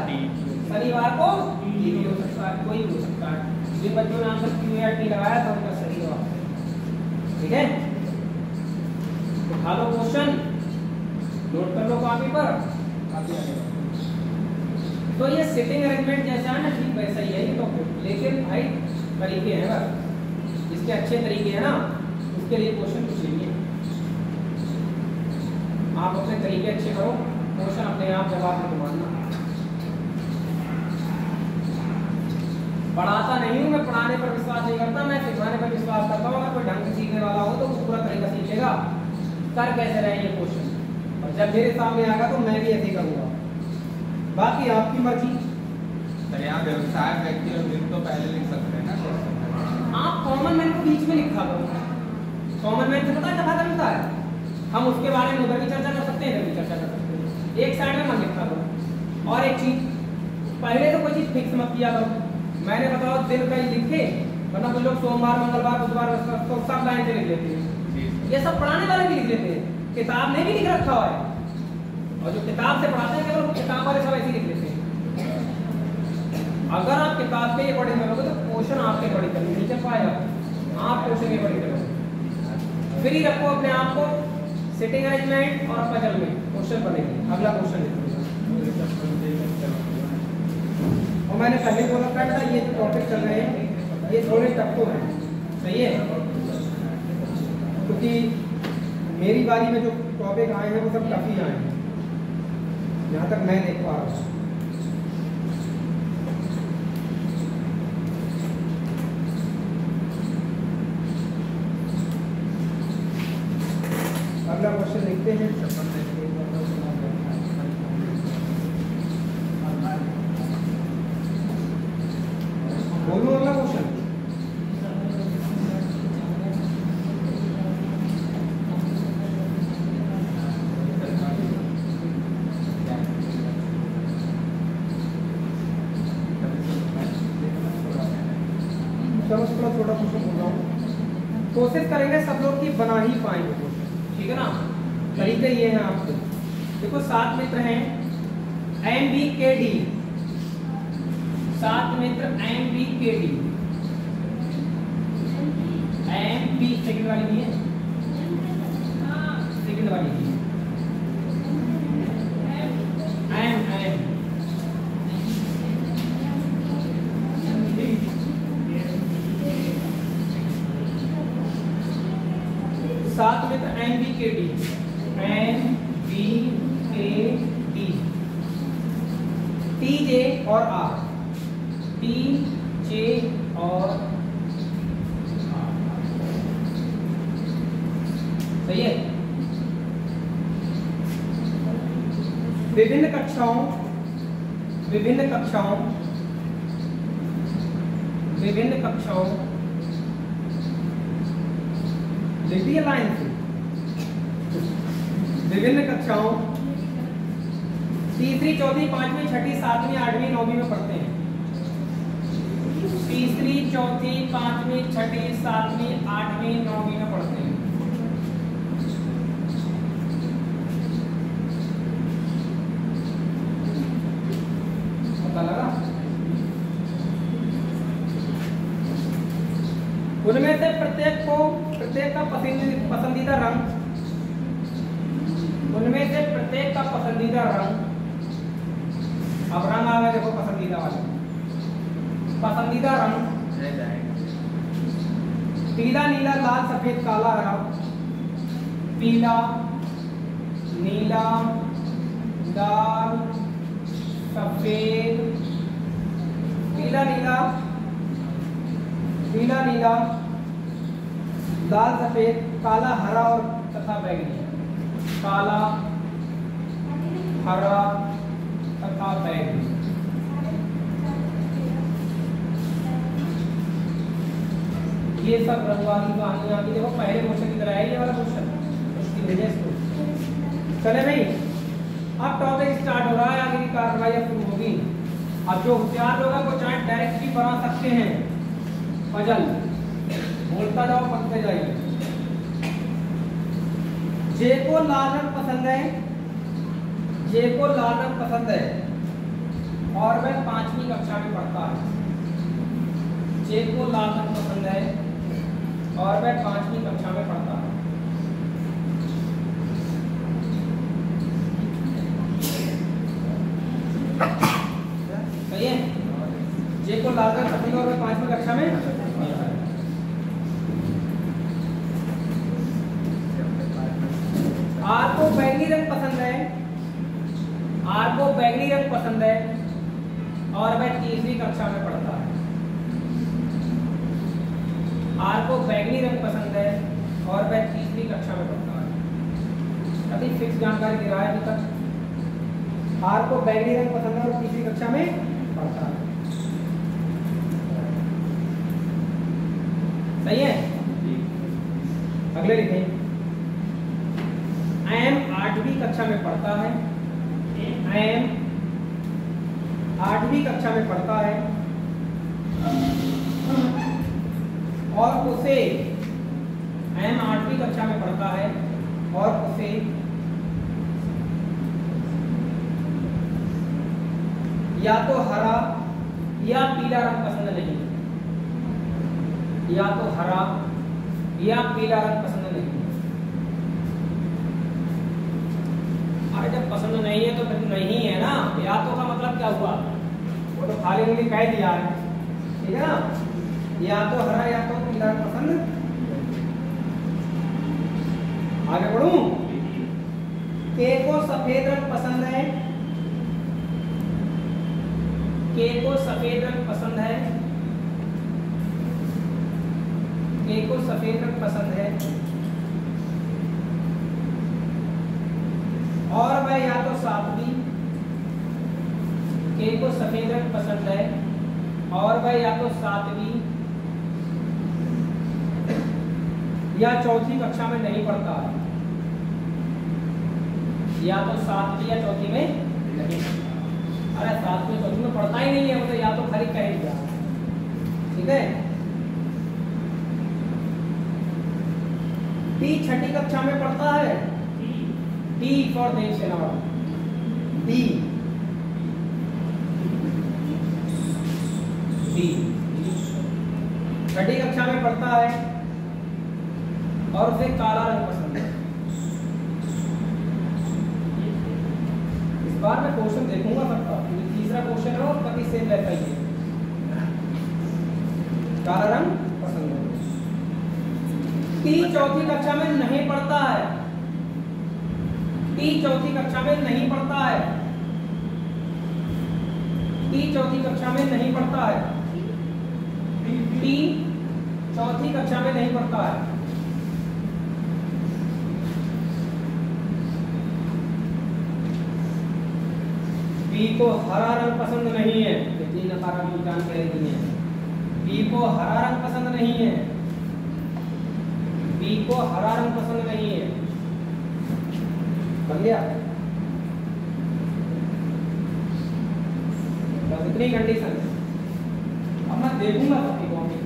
शनिवार को टी भी हो सकता है, कोई भी हो सकता है। जिन बच्चों ने आंसर क्यू या टी लगाया था उनका सही जवाब, ठीक है। उठा लो क्वेश्चन, नोट कर लो कॉपी पर, काफी आगे। तो ये सिटिंग अरेंजमेंट जैसा है ना, ठीक वैसा ही है ये तो, लेकिन भाई तरीके हैं बस, इसके अच्छे तरीके हैं ना, उसके लिए क्वेश्चन कुछ नहीं है, आप अपने तरीके अच्छे करो, क्वेश्चन अपने आप जवाब में मानना। पढ़ाता नहीं हूँ, मैं पढ़ाने पर विश्वास नहीं करता, मैं सिखाने पर विश्वास करता हूँ। अगर कोई ढंग से सीखने वाला हो तो वो पूरा तरीका सीखेगा। कर कैसे रहे ये क्वेश्चन, और जब मेरे सामने आएगा तो मैं भी ऐसे ही करूँगा। बाकी आपकी मर्जी। सर यहाँ व्यवसाय व्यक्ति और दिन तो पहले लिख सकते हैं ना। आप कॉमन मैन को बीच में लिखा करो। कॉमन मैन से पता है कहाँ मिलता है, हम उसके बारे में उधर भी चर्चा कर सकते हैं, इधर भी चर्चा कर सकते हैं। एक साइड में मन लिखा करो। और एक चीज, पहले तो कोई चीज फिक्स मत किया करो। मैंने बताओ दिन का ही लिखे, वरना कुछ लोग सोमवार मंगलवार बुधवार तो सब लाइन से लिख लेते हैं। ये सब पढ़ाने वाले भी लिख लेते हैं, किताब ने भी लिख रखा हुआ है। और जो किताब से पढ़ाते हैं केवल किताब वाले सब ऐसे लिख लेते हैं। अगर आप किताब के ये पढ़े करोगे तो क्वेश्चन आपके पढ़े करेंगे, नहीं चल पाएगा। आप क्वेश्चन के पढ़े करोगे, फ्री रखो अपने आप को। सिटिंग अरेंजमेंट और पजल में क्वेश्चन बनेंगे। अगला क्वेश्चन लिखो। और मैंने पहले बोला था ये जो टॉपिक चल रहे हैं ये थोड़े टफ तो हैं, सही है, क्योंकि मेरी बारी में जो टॉपिक आए हैं वो सब टफ ही आए हैं, जहाँ तक मैं देख पा रहा हूँ। अगला क्वेश्चन लिखते हैं। बोलो अगला क्वेश्चन। चलो थोड़ा क्वेश्चन बोल रहा हूँ। कोशिश करेंगे सब लोग की बना ही पाएंगे क्वेश्चन, ठीक है ना। तरीके ये हैं आपके। देखो 7 मित्र हैं MBKD, 7 मित्र MBKD, MP सेकंड वाली भी है, सेकंड वाली भी है, M 7 मित्र MBKD, TJ और R, TJ और R, सही है। विभिन्न कक्षाओं लिख दिए लाइन से। विभिन्न कक्षाओं तीसरी, चौथी, पांचवी, छठी, सातवीं, आठवीं, नौवीं में पढ़ते हैं। तीसरी, चौथी, पांचवी, छठी, सातवीं, आठवीं, नौवीं में पढ़ते हैं। पता लगा? उनमें से प्रत्येक का पसंदीदा रंग, उनमें से प्रत्येक का पसंदीदा रंग, अब रंग आ गया, देखो पसंदीदा वाला, पसंदीदा रंग पीला, नीला, लाल, सफेद, काला, हरा। पीला, नीला, लाल, सफेद, पीला नीला, लाल, सफेद, काला, हरा और तथा बैगनी। काला, हरा तथा बैगनी। ये सब रंगवाली कहानियां आती। देखो पहले क्वेश्चन की तरह है ये वाला क्वेश्चन, उसकी वजह से चले भाई। अब टॉपिक स्टार्ट हो रहा है, आगे की कार्रवाई शुरू होगी। अब जो होशियार लोग हैं वो चार्ट डायरेक्ट भी बना सकते हैं। पजल बोलता जाओ, पढ़ते जाइए। जे को लाल रंग पसंद है, जे को लाल रंग पसंद है और वह 5वीं कक्षा में पढ़ता है। जे को लाल रंग पसंद है और वह 5वीं कक्षा में पढ़ता है। सही है। जे को लाल रंग पसंद है और वह 5वीं कक्षा में पढ़ता है। आर को बैंगनी रंग पसंद है, आर को बैंगनी रंग पसंद है और वह 3वीं कक्षा में पढ़ता है। आर को बैंगनी रंग पसंद है और वह तीसरी कक्षा में पढ़ता है। अभी फिक्स जानकारी दे रहा है अभी तक। आर को बैंगनी रंग पसंद है और तीसरी कक्षा में पढ़ता है। सही है। अगले लिखें, एम 8वीं कक्षा में पढ़ता है। एम 8वीं कक्षा में पढ़ता है और उसे एम 8वीं कक्षा में पढ़ता है और उसे या तो हरा या पीला रंग पसंद नहीं, या तो हरा या पीला रंग पसंद नहीं। अरे जब पसंद नहीं है तो फिर नहीं है ना, या तो का मतलब क्या हुआ, वो तो खाली उंगली कह दिया है, ठीक है ना। या तो हरा या तो पीला रंग पसंद। आगे बढ़ूं, के को सफेद रंग पसंद है। के को सफेद रंग पसंद है। के को सफेद रंग पसंद है और वह या तो सातवीं, के को सफेद रंग पसंद है और वह या तो 7वीं या चौथी कक्षा में नहीं पढ़ता है। या तो 7वीं या चौथी में नहीं। अरे 7वीं चौथी में पढ़ता ही नहीं है, वो तो या तो खाली कह दिया, ठीक है। डी 6ठी कक्षा में पढ़ता है। D for Devsena, D D 6ठी कक्षा में पढ़ता है और उसे काला रंग पसंद है। इस बार मैं क्वेश्चन देखूंगा सबका, तीसरा क्वेश्चन है और कभी सेम रहता ही है। काला रंग पसंद है। टी 4ठी कक्षा में नहीं पढ़ता है। टी 4ठी कक्षा में नहीं पढ़ता है। टी 4ठी कक्षा में नहीं पढ़ता है। टी 4ठी कक्षा में नहीं पढ़ता है। बी को हरा रंग पसंद नहीं है। कितनी नकारात्मक जानकारी दी है। बी को हरा रंग पसंद नहीं है। बी को हरा रंग पसंद नहीं है। बन गया, बस इतनी कंडीशन है। अब मैं देखूंगा सबकी कॉपी।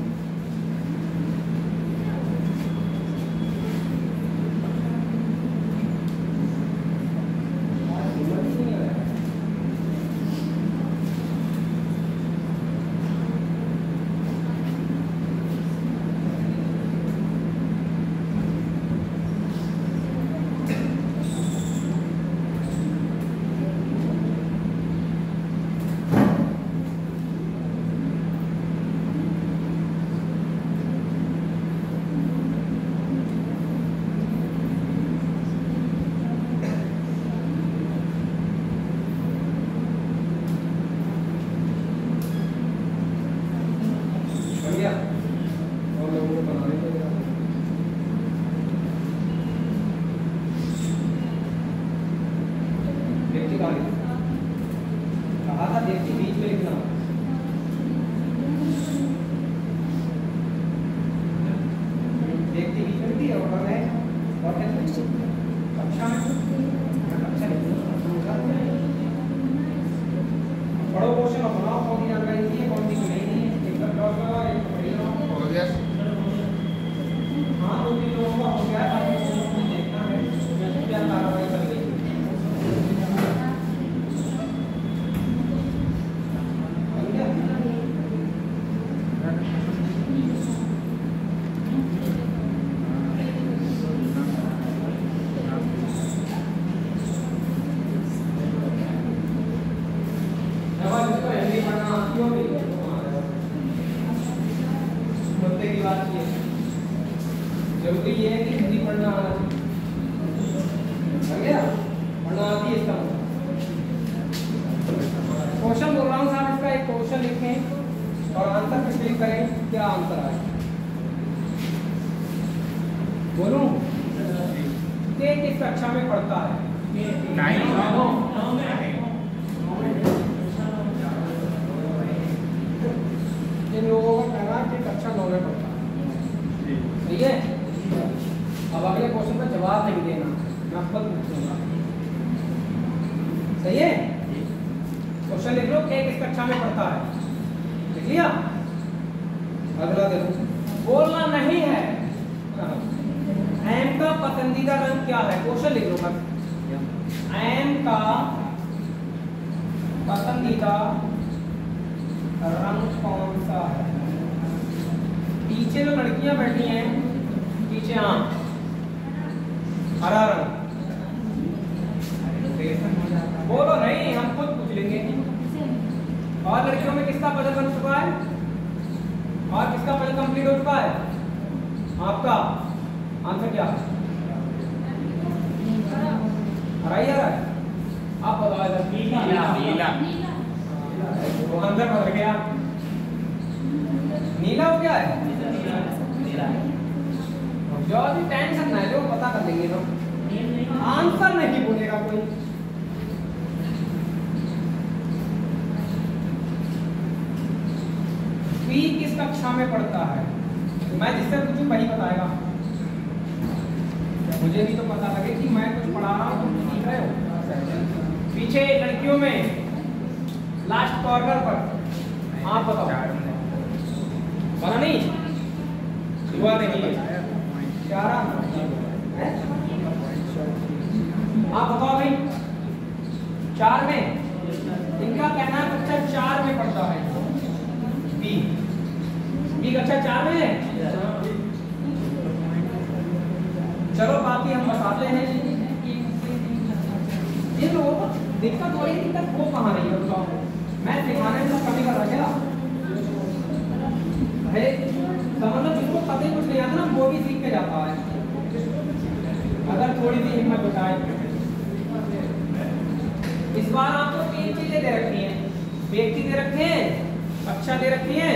कहा था देखिए बीच में लिखना। देखती बीच में भी और है और कक्षा में पढ़ो क्वेश्चन और बनाओ कौन सी जानकारी थी कौन सी नहीं है। एक बार ड्रॉप करो, एक पढ़ हो गया। हाँ 2-3 लोगों का हो गया, बाकी देखना है क्या कार्रवाई कर रही है। मुद्दे की बात ये जरूरी ये है कि हिंदी पढ़ना आना चाहिए, पढ़ना आती है। इसका क्वेश्चन बोल रहा हूँ साहब, इसका एक क्वेश्चन लिखें और आंसर पे क्लिक करें क्या आंसर आए। बोलूं के किस कक्षा में पढ़ता है? इन लोगों का कहना है कि कक्षा 9 में पढ़ता है। ठीक है, अब अगले क्वेश्चन का जवाब नहीं देना, मैं खुद पूछूंगा। सही है, क्वेश्चन लिख लो के किस कक्षा में पढ़ता है, लिख लिया। अगला देखो, बोलना नहीं है। एम का पसंदीदा रंग क्या है? क्वेश्चन लिख लो बस। एम का पसंदीदा रंग कौन सा है? पीछे जो लड़कियां बैठी हैं पीछे, हाँ, हरा रंग। बोलो नहीं, हम खुद पूछ लेंगे। और लड़कियों में किसका पजल बन चुका है? और किसका पजल कंप्लीट हो चुका है? आपका आंसर क्या है? हरा ही हरा है। आप बताओ। नीला। वो अंदर बदल गया, नीला हो गया है। जो भी टेंशन ना है, जो पता कर लेंगे हम। आंसर नहीं बोलेगा कोई। पी किस कक्षा में पढ़ता है? मैं जिससे पूछूं वही बताएगा। मुझे भी तो पता लगे कि मैं कुछ पढ़ा रहा हूँ, तुम सीख रहे हो। पीछे लड़कियों में लास्ट कॉर्नर पर आप बताओ। पता नहीं, हुआ नहीं। आप बताओ भाई। 4 में, इनका कहना है कक्षा 4 में पढ़ता है। बी कक्षा 4 में है। चलो बाकी हम बताते हैं। ये लोगों को दिक्कत हो रही, दिक्कत वो कहाँ नहीं है बताओ? मैं सिखाने में कमी कर रहा क्या? समझ लो, जिसको पता ही कुछ नहीं आता ना, वो भी सीख के जाता है अगर थोड़ी सी हिम्मत जुटाए। इस बार आपको 3 चीजें दे रखी हैं। व्यक्ति दे रखे हैं, कक्षा दे रखी है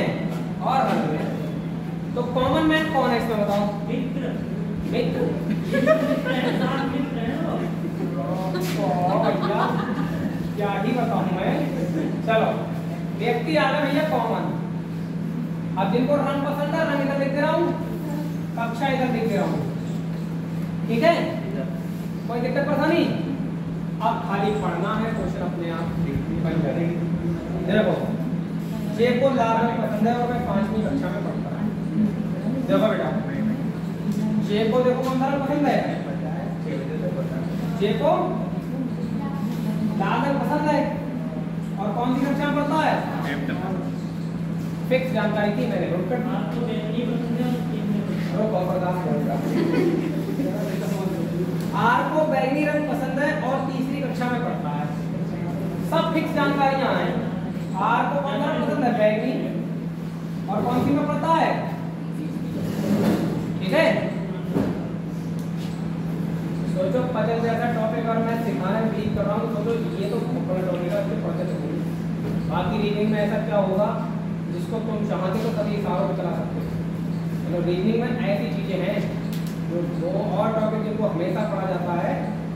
और रंग में। तो कॉमन मैन कौन है इसमें बताओ? मित्र। मित्र भैया क्या ही बताऊं मैं। चलो, व्यक्ति आ गया भैया कॉमन। अब जिनको रंग पसंद है, रंग इधर लिख दे रहा हूँ, कक्षा इधर लिख दे रहा हूँ। ठीक है, कोई दिक्कत परेशानी? अब खाली पढ़ना है, क्वेश्चन अपने आप बन जाएगा। देखो, जे को लाल रंग पसंद है और मैं 5वीं कक्षा में पढ़ता हूँ। देखो बेटा, जे को देखो कौन सा रंग पसंद है? जे को लाल रंग पसंद है और कौन सी कक्षा में पढ़ता है? फिक्स जानकारी थी, मैंने नोट कर दी। आर को बैंगनी रंग पसंद है और 3री कक्षा में पढ़ता है। सब फिक्स जानकारियां हैं। आर को कौन सा पसंद है? बैंगनी। और कौन सी में पढ़ता है? ठीक है, सोचो पजल जैसा टॉपिक और मैं सिखाने में बिलीव कर रहा हूँ, सोचो ये तो बहुत टॉपिक है, इसके पढ़ते तो बाकी रीडिंग में ऐसा क्या होगा जिसको तुम चाहते तो कभी इशारों पर चला सकते हो। तो रीजनिंग में ऐसी चीज़ें हैं जो दो और टॉपिक जिनको हमेशा पढ़ा जाता है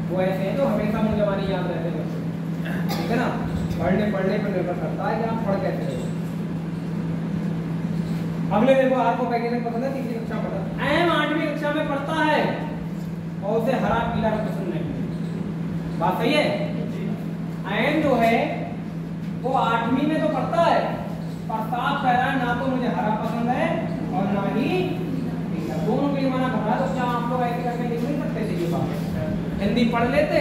वो ऐसे हैं जो हमेशा मुझे हमारी याद रहते हैं। ठीक है ना, पढ़ने पर निर्भर करता है कि आप पढ़ कैसे हो। अगले देखो, आपको वैज्ञानिक पसंद है, 3री कक्षा पढ़ता है। एम 8वीं कक्षा में पढ़ता है और उसे हरा पीला रंग पसंद नहीं। बात सही है। एम जो है वो 8वीं में तो पढ़ता है, पर साफ कह रहा है ना तो मुझे हरा पसंद है और ना ही पीला। दोनों के लिए मना कर रहा है। तो क्या आप लोग ऐसे करके लिख नहीं सकते थे? ये बात हिंदी पढ़ लेते,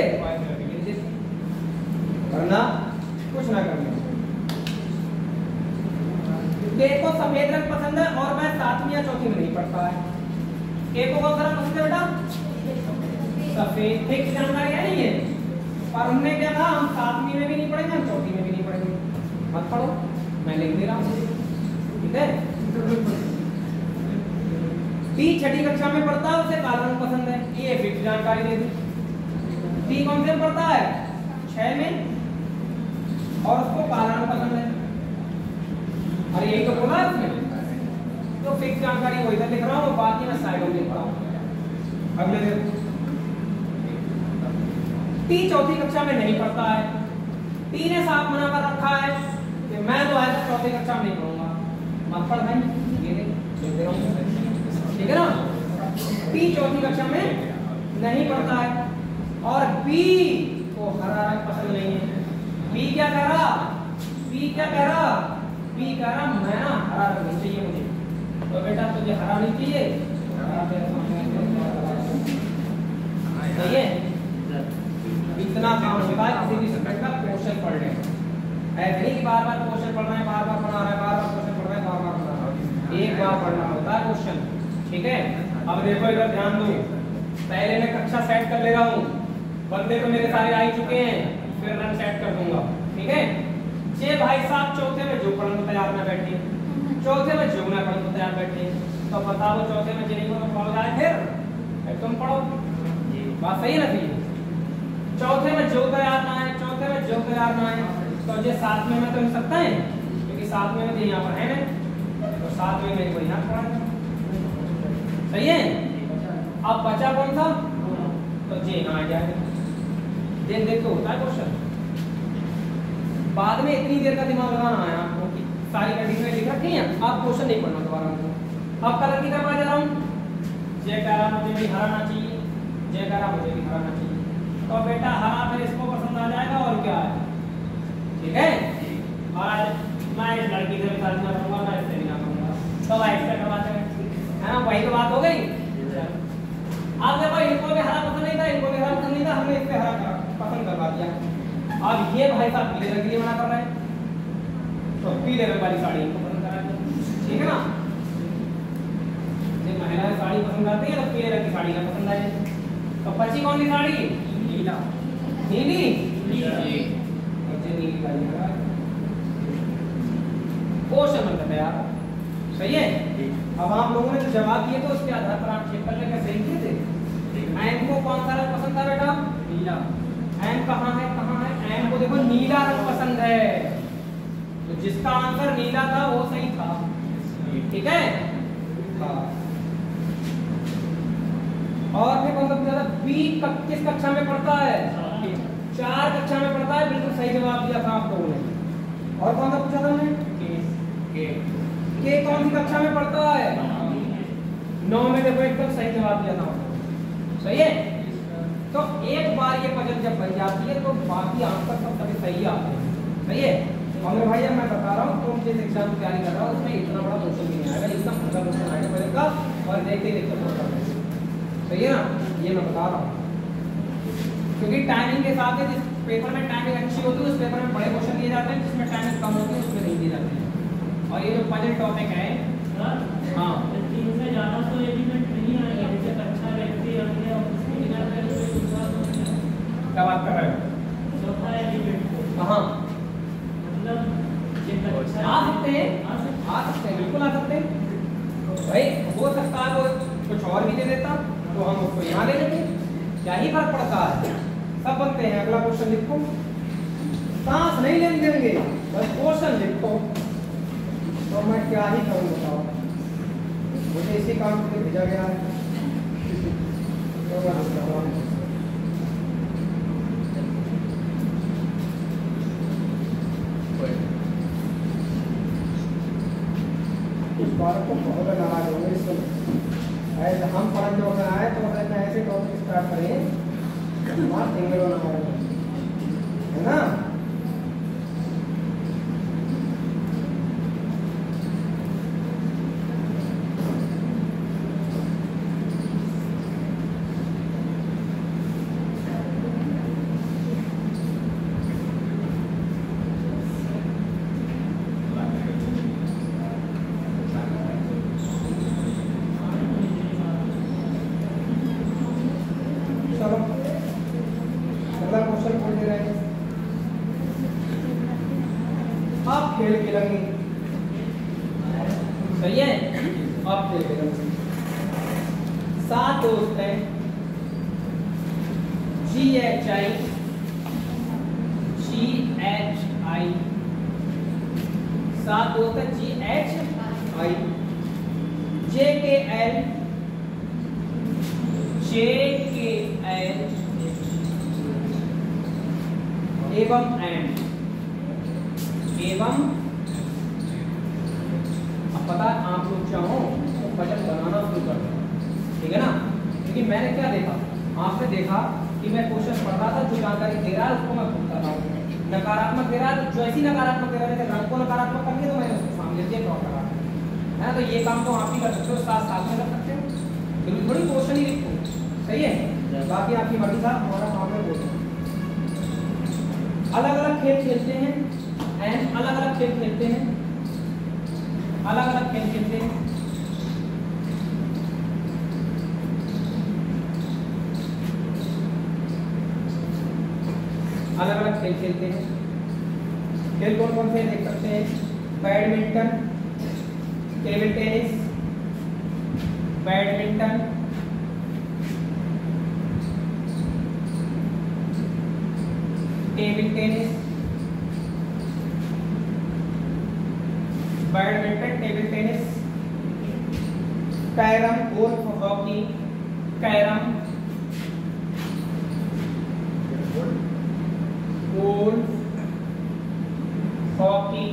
वरना कुछ ना करना। देखो, सफेद रंग पसंद है और मैं 7वीं या 4थी में नहीं पढ़ता है। ए को कौन सा रंग पसंद है बेटा? सफेद। फिक्स जानकारी है नहीं है, पर हमने क्या कहा, हम 7वीं में भी नहीं पढ़ेंगे, हम 4थी में भी नहीं पढ़ेंगे। मत पढ़ो, मैं लिख दे रहा हूँ। ठीक है, टी 6ठी कक्षा में पढ़ता है, उसे काला रंग पसंद है। ये फिक्स जानकारी दे दी। टी कौन से पढ़ता है? 6 में और उसको काला रंग पसंद है। अरे यही तो बोला इसमें। तो फिक्स जानकारी वो इधर लिख रहा हूँ, बाकी मैं साइडों में लिख रहा हूँ। अगले देखो, टी चौथी कक्षा में नहीं पढ़ता है। टी ने साफ मना कर रखा है कि मैं तो आज चौथी कक्षा में नहीं पढ़ूंगा। मत पढ़ भाई, ये देख, ठीक है ना। टी चौथी कक्षा में नहीं पढ़ता है और बी को हरा रंग पसंद नहीं है। बी क्या कह रहा? बी क्या कह रहा? बी कह रहा मैं ना हरा रंग नहीं चाहिए मुझे। तो बेटा तुझे हरा नहीं चाहिए, सही है। इतना काम होता है किसी भी सब्जेक्ट का क्वेश्चन पढ़ने। ऐसे नहीं कि बार बार क्वेश्चन पढ़ रहे हैं, बार बार पढ़ा रहा है, बार बार क्वेश्चन पढ़ रहे हैं, बार बार पढ़ा रहा है। एक बार पढ़ना होता है क्वेश्चन, ठीक है। अब देखो इधर ध्यान दो, पहले मैं कक्षा सेट कर ले रहा हूँ, बंदे तो मेरे सारे आ ही चुके हैं, फिर रन सेट कर दूंगा, ठीक है। जे भाई साहब चौथे में जो पढ़ने को तैयार ना बैठे, चौथे में जो ना पढ़ने को तैयार बैठे, तो बताओ चौथे में जिन्हीं को पढ़ जाए फिर तुम पढ़ो। बात सही है ना? चौथे में जो तैयार ना है, चौथे में जो तैयार ना है, तो ये सातवें में तो मिल सकता है, क्योंकि सातवें में यहाँ पर है ना, तो सातवें में कोई यहाँ पढ़ा, सही है। अब बचा कौन सा? तो जे ना आ जाए। देख देख तो होता है क्वेश्चन, बाद में इतनी देर का दिमाग लगाना है आपको कि सारी कंडीशन लिख रखी है, आप क्वेश्चन नहीं पढ़ना दोबारा हमको। अब कलर की तरफ आ जा रहा हूँ। जे कह रहा मुझे भी हरा ना चाहिए, जे कह रहा मुझे भी हरा ना चाहिए, तो बेटा हरा फिर इसको पसंद आ जाएगा और क्या है, ठीक है। और आज मैं इस लड़की से भी शादी ना करूंगा, मैं इससे भी ना करूंगा, तो भाई इससे करवाते हैं, है ना, वही तो बात हो गई। अब देखो इनको भी हरा पसंद नहीं था, इनको भी हरा पसंद नहीं था, हमने इससे हरा पसंद करवा दिया। अब ये भाई साहब पीले रंग के लिए मना कर रहे हैं, तो पीले रंग वाली साड़ी इनको पसंद करा दिया, ठीक है ना। जब महिलाएं साड़ी पसंद आती है तो पीले रंग की साड़ी ना पसंद आए, तो बची कौन सी साड़ी? नीला, नीली, नीली वाली है। क्वेश्चन बनता है यार, सही है। अब आप लोगों ने जो जवाब दिए तो उसके आधार पर आप चेक कर लेंगे सही किए थे। एम को कौन सा रंग पसंद था बेटा? नीला। एम कहाँ है, कहाँ है? एम को देखो नीला रंग पसंद है, तो जिसका आंसर नीला था वो सही था, ठीक है। और फिर कौन सा पूछा था? बी किस कक्षा में पढ़ता है? 4 कक्षा में पढ़ता है, बिल्कुल सही जवाब दिया था आप लोगों ने। और कौन सा पूछा था हमने? के कौन सी कक्षा में पढ़ता है? 9 में। देखो एकदम सही जवाब दिया था, सही है। तो एक बार ये पजल जब बन जाती है तो बाकी आंसर सब सभी सही आते हैं, सही है। और भाई मैं बता रहा हूँ, तुम जिस एग्जाम की तैयारी कर रहा हो उसमें इतना बड़ा क्वेश्चन नहीं आएगा, एकदम हल्का क्वेश्चन आएगा पहले का, और देखते देखते पढ़ता है, सही है ना, ये मैं बता रहा हूँ। क्योंकि टाइमिंग के साथ है, जिस पेपर में टाइमिंग अच्छी होती है उस पेपर में बड़े क्वेश्चन दिए जाते हैं, जिसमें टाइमिंग कम होती है उसमें नहीं दिए जाते हैं। और ये जो पजल टॉपिक है, हाँ 3 से ज़्यादा तो एलिमेंट नहीं आएगा, जैसे अच्छा व्यक्ति हमने उसको बिना कर कोई दूसरा क्या बात कर रहे हो? चौथा एलिमेंट हाँ मतलब ये अच्छा आ सकते हैं, आ सकते हैं, बिल्कुल आ सकते हैं भाई। हो सकता है वो कुछ और भी दे देता तो हम उसको यहाँ ले लेते, क्या ही फर्क पड़ता है, सब बनते हैं। अगला क्वेश्चन लिखो, सांस नहीं लेने देंगे, बस क्वेश्चन लिखो, तो मैं क्या ही करूँ बताओ, मुझे इसी काम के लिए भेजा गया है। इस बार को बहुत नाराज होंगे इस समय, ऐसे हम पढ़ने जो आए तो मैं ऐसे टॉपिक स्टार्ट करें मार देंगे लोग हमारे, है ना। खेल खेलेंगे, सही है। अब खेल खेलेंगे, 7 दोस्त हैं, GHI, 7 दोस्त हैं, GHI, JKL, जे के एच एवं एंड एवं। अब पता है आप लोग चाहो तो बटन बनाना शुरू कर दो, ठीक है ना। क्योंकि मैंने क्या देखा, आपने देखा कि मैं क्वेश्चन पढ़ रहा था, जो जानकारी दे रहा है उसको मैं भूल कर रहा हूँ। नकारात्मक दे रहा है तो जो ऐसी नकारात्मक दे रहा है, रंग को नकारात्मक करके तो मैंने उसको सामने से ड्रॉ करा है ना। तो ये काम तो आप ही कर सकते हो, साथ साथ में कर सकते हो, बिल्कुल थोड़ी क्वेश्चन ही लिखो, सही है। बाकी आपकी मर्जी था, हमारा काम है बोलो। अलग अलग खेल खेलते हैं एंड अलग अलग खेल खेलते हैं, अलग अलग खेल खेलते हैं। अलग अलग खेल खेलते हैं। खेल कौन कौन से देख सकते हैं? Badminton, table tennis, badminton, table tennis, badminton, table tennis, carrom, golf, hockey, carrom, golf, hockey,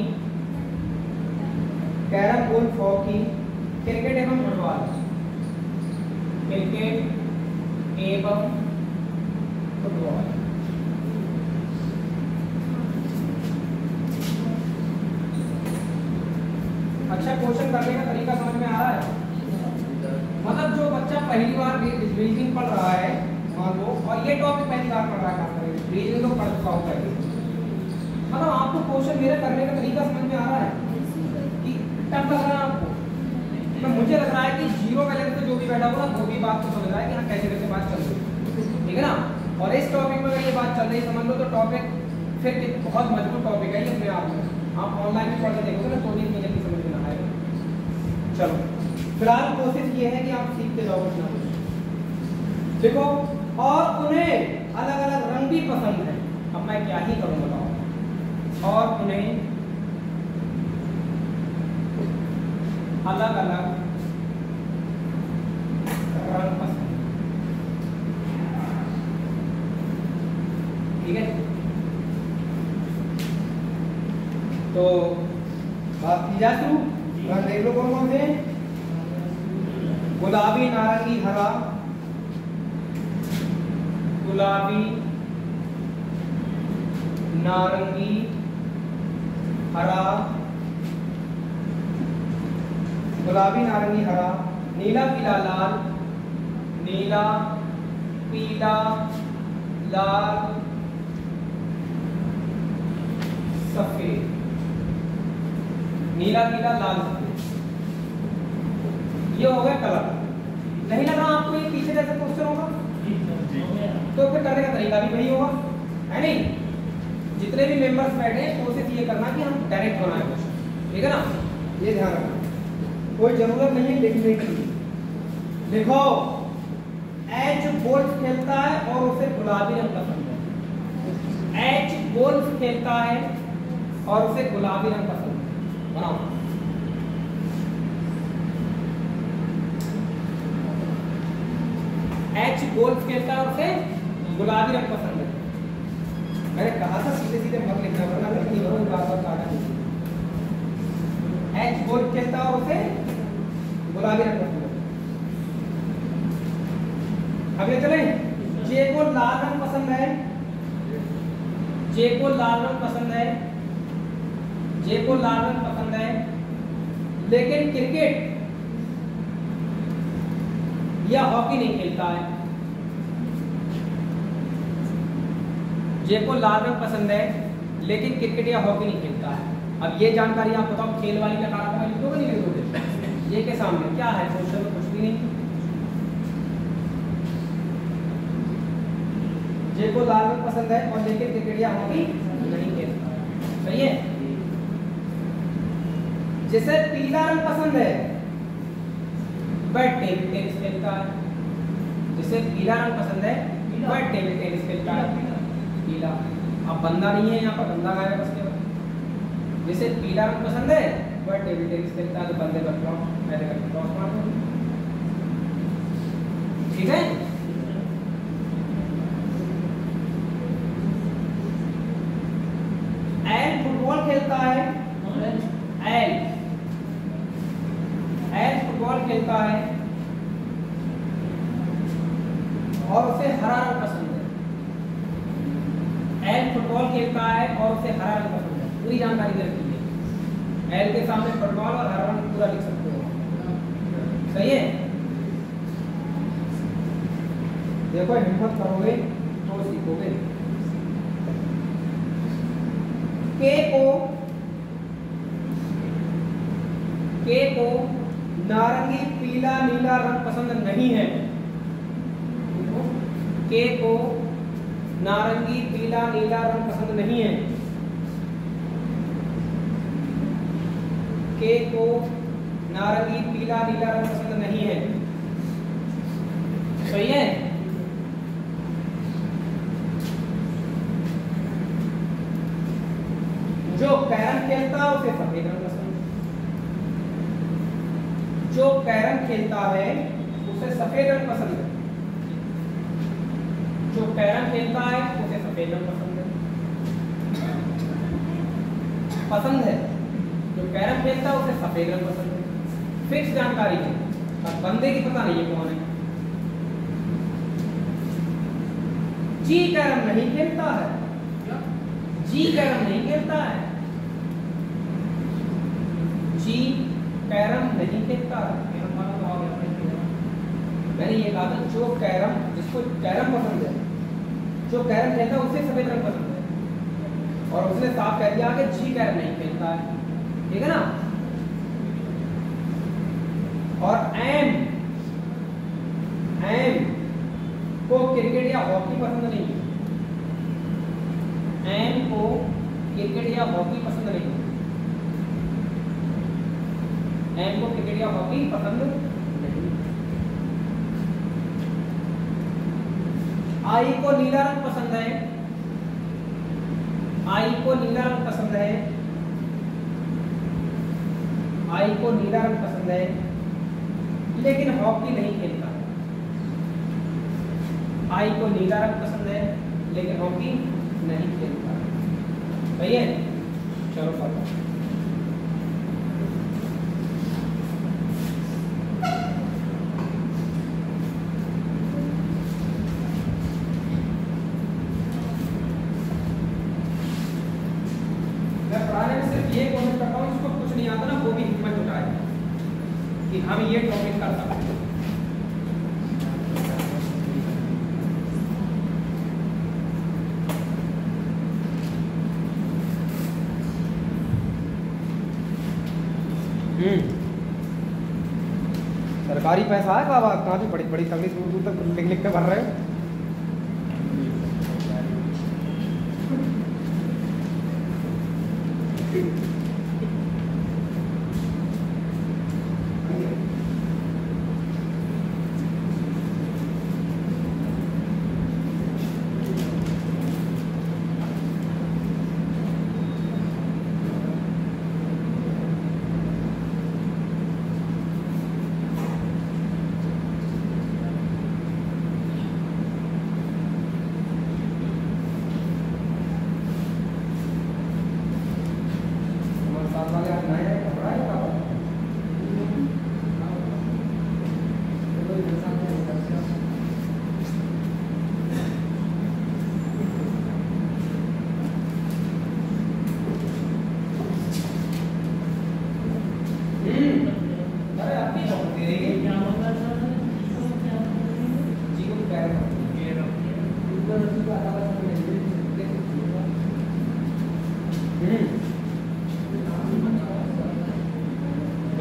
carrom, golf, hockey, cricket एवं फुटबॉल, क्रिकेट एवं फुटबॉल। अच्छा, क्वेश्चन करने का तरीका समझ में आ रहा है? मतलब जो बच्चा पहली बार रीजनिंग पढ़ रहा है मान लो, और ये टॉपिक पहली बार पढ़ रहा है, रीजनिंग तो पढ़ चुका होगा, मतलब आपको क्वेश्चन मेरे करने का तरीका समझ में आ रहा है कि टफ लग रहा है आपको? तो मुझे लग रहा है कि जीरो बैलेंस पे जो भी बैठा हुआ वो भी बात को समझ रहा है कि हाँ कैसे कैसे बात चल रही है, ठीक है ना। और इस टॉपिक में अगर ये बात चल रही है समझ लो, तो टॉपिक फिर बहुत मजबूत टॉपिक है ये अपने आप में। आप ऑनलाइन भी पढ़ के देखोगे ना तो भी मुझे नहीं समझ में आएगा। चलो फिलहाल कोशिश ये है कि आप सीखते जाओ कुछ ना कुछ, देखो। और उन्हें अलग अलग रंग भी पसंद है। अब मैं क्या ही करूँ बताओ। और उन्हें अलग अलग रंग पसंद, ठीक है। तो बात की जा शुरू। रंग देख लो कौन कौन से? गुलाबी, नारंगी, हरा, गुलाबी, नारंगी, हरा, गुलाबी, नारंगी, हरा, नीला, पीला, लाल, नीला, पीला, लाल, सफेद, नीला, पीला, लाल, सफेद, ये हो गया कलर। नहीं लगा आपको ये पीछे जैसे क्वेश्चन होगा? तो फिर करने का तरीका भी वही होगा, है नहीं? जितने भी मेंबर्स बैठे हैं कोशिश ये करना कि हम डायरेक्ट बनाएं क्वेश्चन, ठीक है ना। ये ध्यान रखना, कोई जरूरत नहीं है लिखने की। लिखो, एच गोल्फ खेलता है और उसे गुलाबी रंग पसंद है। एच गोल्फ खेलता है और उसे गुलाबी रंग पसंद है। बनाओ। एच गोल्फ खेलता है और उसे गुलाबी रंग पसंद है। मैंने कहा था सीधे सीधे मत लिखना, वरना नहीं होगा, बार-बार काटा नहीं। एच गोल्फ खेलता है और उसे गुलाबी रंग पसंद है। अगले चले, जे को लाल रंग पसंद है। जे को लाल रंग पसंद है, जे को लाल रंग पसंद है, लेकिन क्रिकेट या हॉकी नहीं खेलता है। जे को लाल रंग पसंद है लेकिन क्रिकेट या हॉकी नहीं खेलता है। अब ये जानकारी आप बताओ, खेल वाली का कारण लिखोगे नहीं लिखोगे? ये के सामने क्या है क्वेश्चन में? कुछ भी नहीं। जे को लाल रंग पसंद है और लेकिन क्रिकेट या हॉकी नहीं खेलता है, सही है। जिसे पीला रंग पसंद है वह टेबल टेनिस खेलता है। जिसे पीला रंग पसंद है वह टेबल टेनिस खेलता है। पीला, अब बंदा नहीं है यहाँ पर, बंदा गायब है उसके बाद। जिसे पीला रंग पसंद है वह टेबल टेनिस खेलता है। तो बंदे बतलाओ, मैंने कर क्रॉस मार दूं, ठीक है। और उसे हरा रंग पसंद है। एल फुटबॉल खेलता है और उसे हरा रंग पसंद है। पूरी जानकारी दे रखी है। एल के सामने फुटबॉल और हरा रंग पूरा लिख सकते हो। सही है। देखो हिम्मत करोगे तो सीखोगे। के को नारंगी पीला नीला रंग पसंद नहीं है। के को नारंगी पीला नीला रंग पसंद नहीं है। के को नारंगी पीला नीला रंग पसंद नहीं है। सही है। जो कैरम खेलता है उसे सफेद रंग पसंद है। जो कैरम खेलता है उसे सफेद रंग पसंद है। जो कैरम खेलता है उसे सफेद रंग पसंद है। पसंद है। जो कैरम खेलता है उसे सफेद रंग पसंद है। फिक्स जानकारी है। और बंदे की पता नहीं है कौन है। जी कैरम नहीं खेलता है। जी कैरम नहीं खेलता है। जी कैरम नहीं खेलता है। मैंने ये कहा था जो कैरम, जिसको कैरम पसंद है, जो कैरम खेलता है उसे सफेद रंग पसंद है। और उसने साफ कह दिया कि जी कैरम नहीं खेलता है। ठीक है ना। और एम को क्रिकेट या हॉकी पसंद नहीं है। एम को क्रिकेट या हॉकी पसंद नहीं है। एम को क्रिकेट या हॉकी पसंद नहीं। आई को नीला रंग पसंद है। आई को नीला रंग पसंद है। आई को नीला रंग पसंद है लेकिन हॉकी नहीं खेलता। आई को नीला रंग पसंद है लेकिन हॉकी नहीं खेलता। सही है। चलो पढ़ो। मैं पढ़ाने में सिर्फ ये कोशिश करता हूँ, जिसको कुछ नहीं आता ना वो भी हिम्मत जुटाए कि हम ये टॉपिक कर सकते हैं। सरकारी पैसा है बाबा, कहाँ भी बड़ी बड़ी तकलीफ दूर दूर तक लिख लिख के भर रहे हो।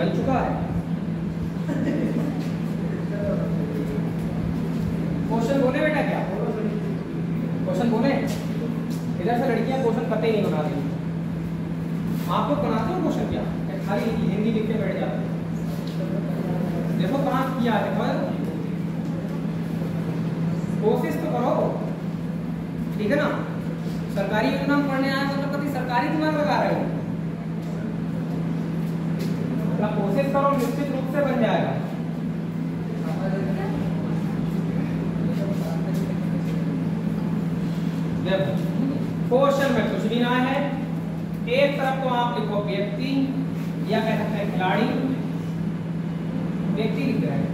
बन चुका है। क्वेश्चन बोले बेटा, क्या क्वेश्चन बोले? इधर से लड़कियां क्वेश्चन पता ही नहीं बना रही। आप लोग बनाते हो क्वेश्चन क्या? खाली हिंदी लिख के बैठ जाते हो। देखो कहाँ किया है, कोशिश तो करो, ठीक है ना। सरकारी योजना में पढ़ने आए मतलब कभी सरकारी दिमाग लगा रहे हो। कोशिश करो, निश्चित रूप से बन जाएगा। क्वेश्चन में कुछ भी ना है। एक तरफ तो आप लिखो व्यक्ति या कह सकते हैं खिलाड़ी, व्यक्ति लिख रहे हैं।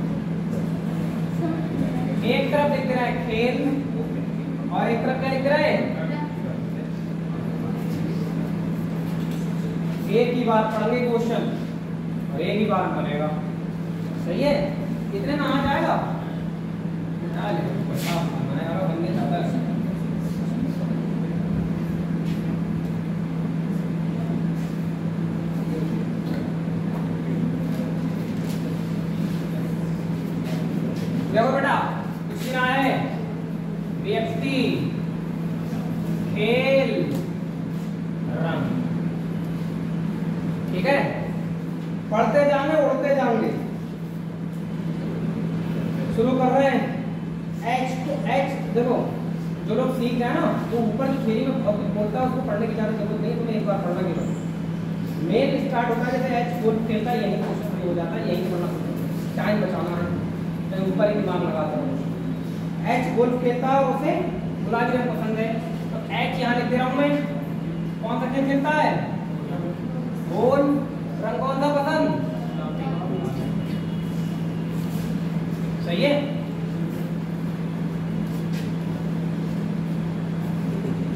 एक तरफ लिख दे रहा है खेल और एक तरफ क्या लिख रहा है, एक ही बार पढ़ेंगे क्वेश्चन और एक ही बार बनेगा। सही है, कितने में आ जाएगा? बनने जाता है। देखो बेटा कुछ ना है, व्यक्ति, खेल, रंग। ठीक है, पढ़ते जाएंगे उड़ते जाएंगे। शुरू कर रहे हैं। एच टू एच, देखो जो लोग सीख गए ना वो ऊपर जो थ्योरी में बहुत कुछ बोलता है उसको पढ़ने की ज़्यादा जरूरत नहीं, तुम्हें एक बार पढ़ना केवल। मेन स्टार्ट होता है जैसे एच गोल खेलता है, यही क्वेश्चन फ्री हो जाता है, यही पढ़ना पड़ता है, टाइम बचाना है, तो ऊपर ही दिमाग लगाता हूँ। एच गोल खेलता है, उसे गुलाबी रंग पसंद है, तो एच यहाँ लिख दे रहा हूँ मैं। कौन सा खेल खेलता है? गोल। रंग कौन सा पसंद? सही है।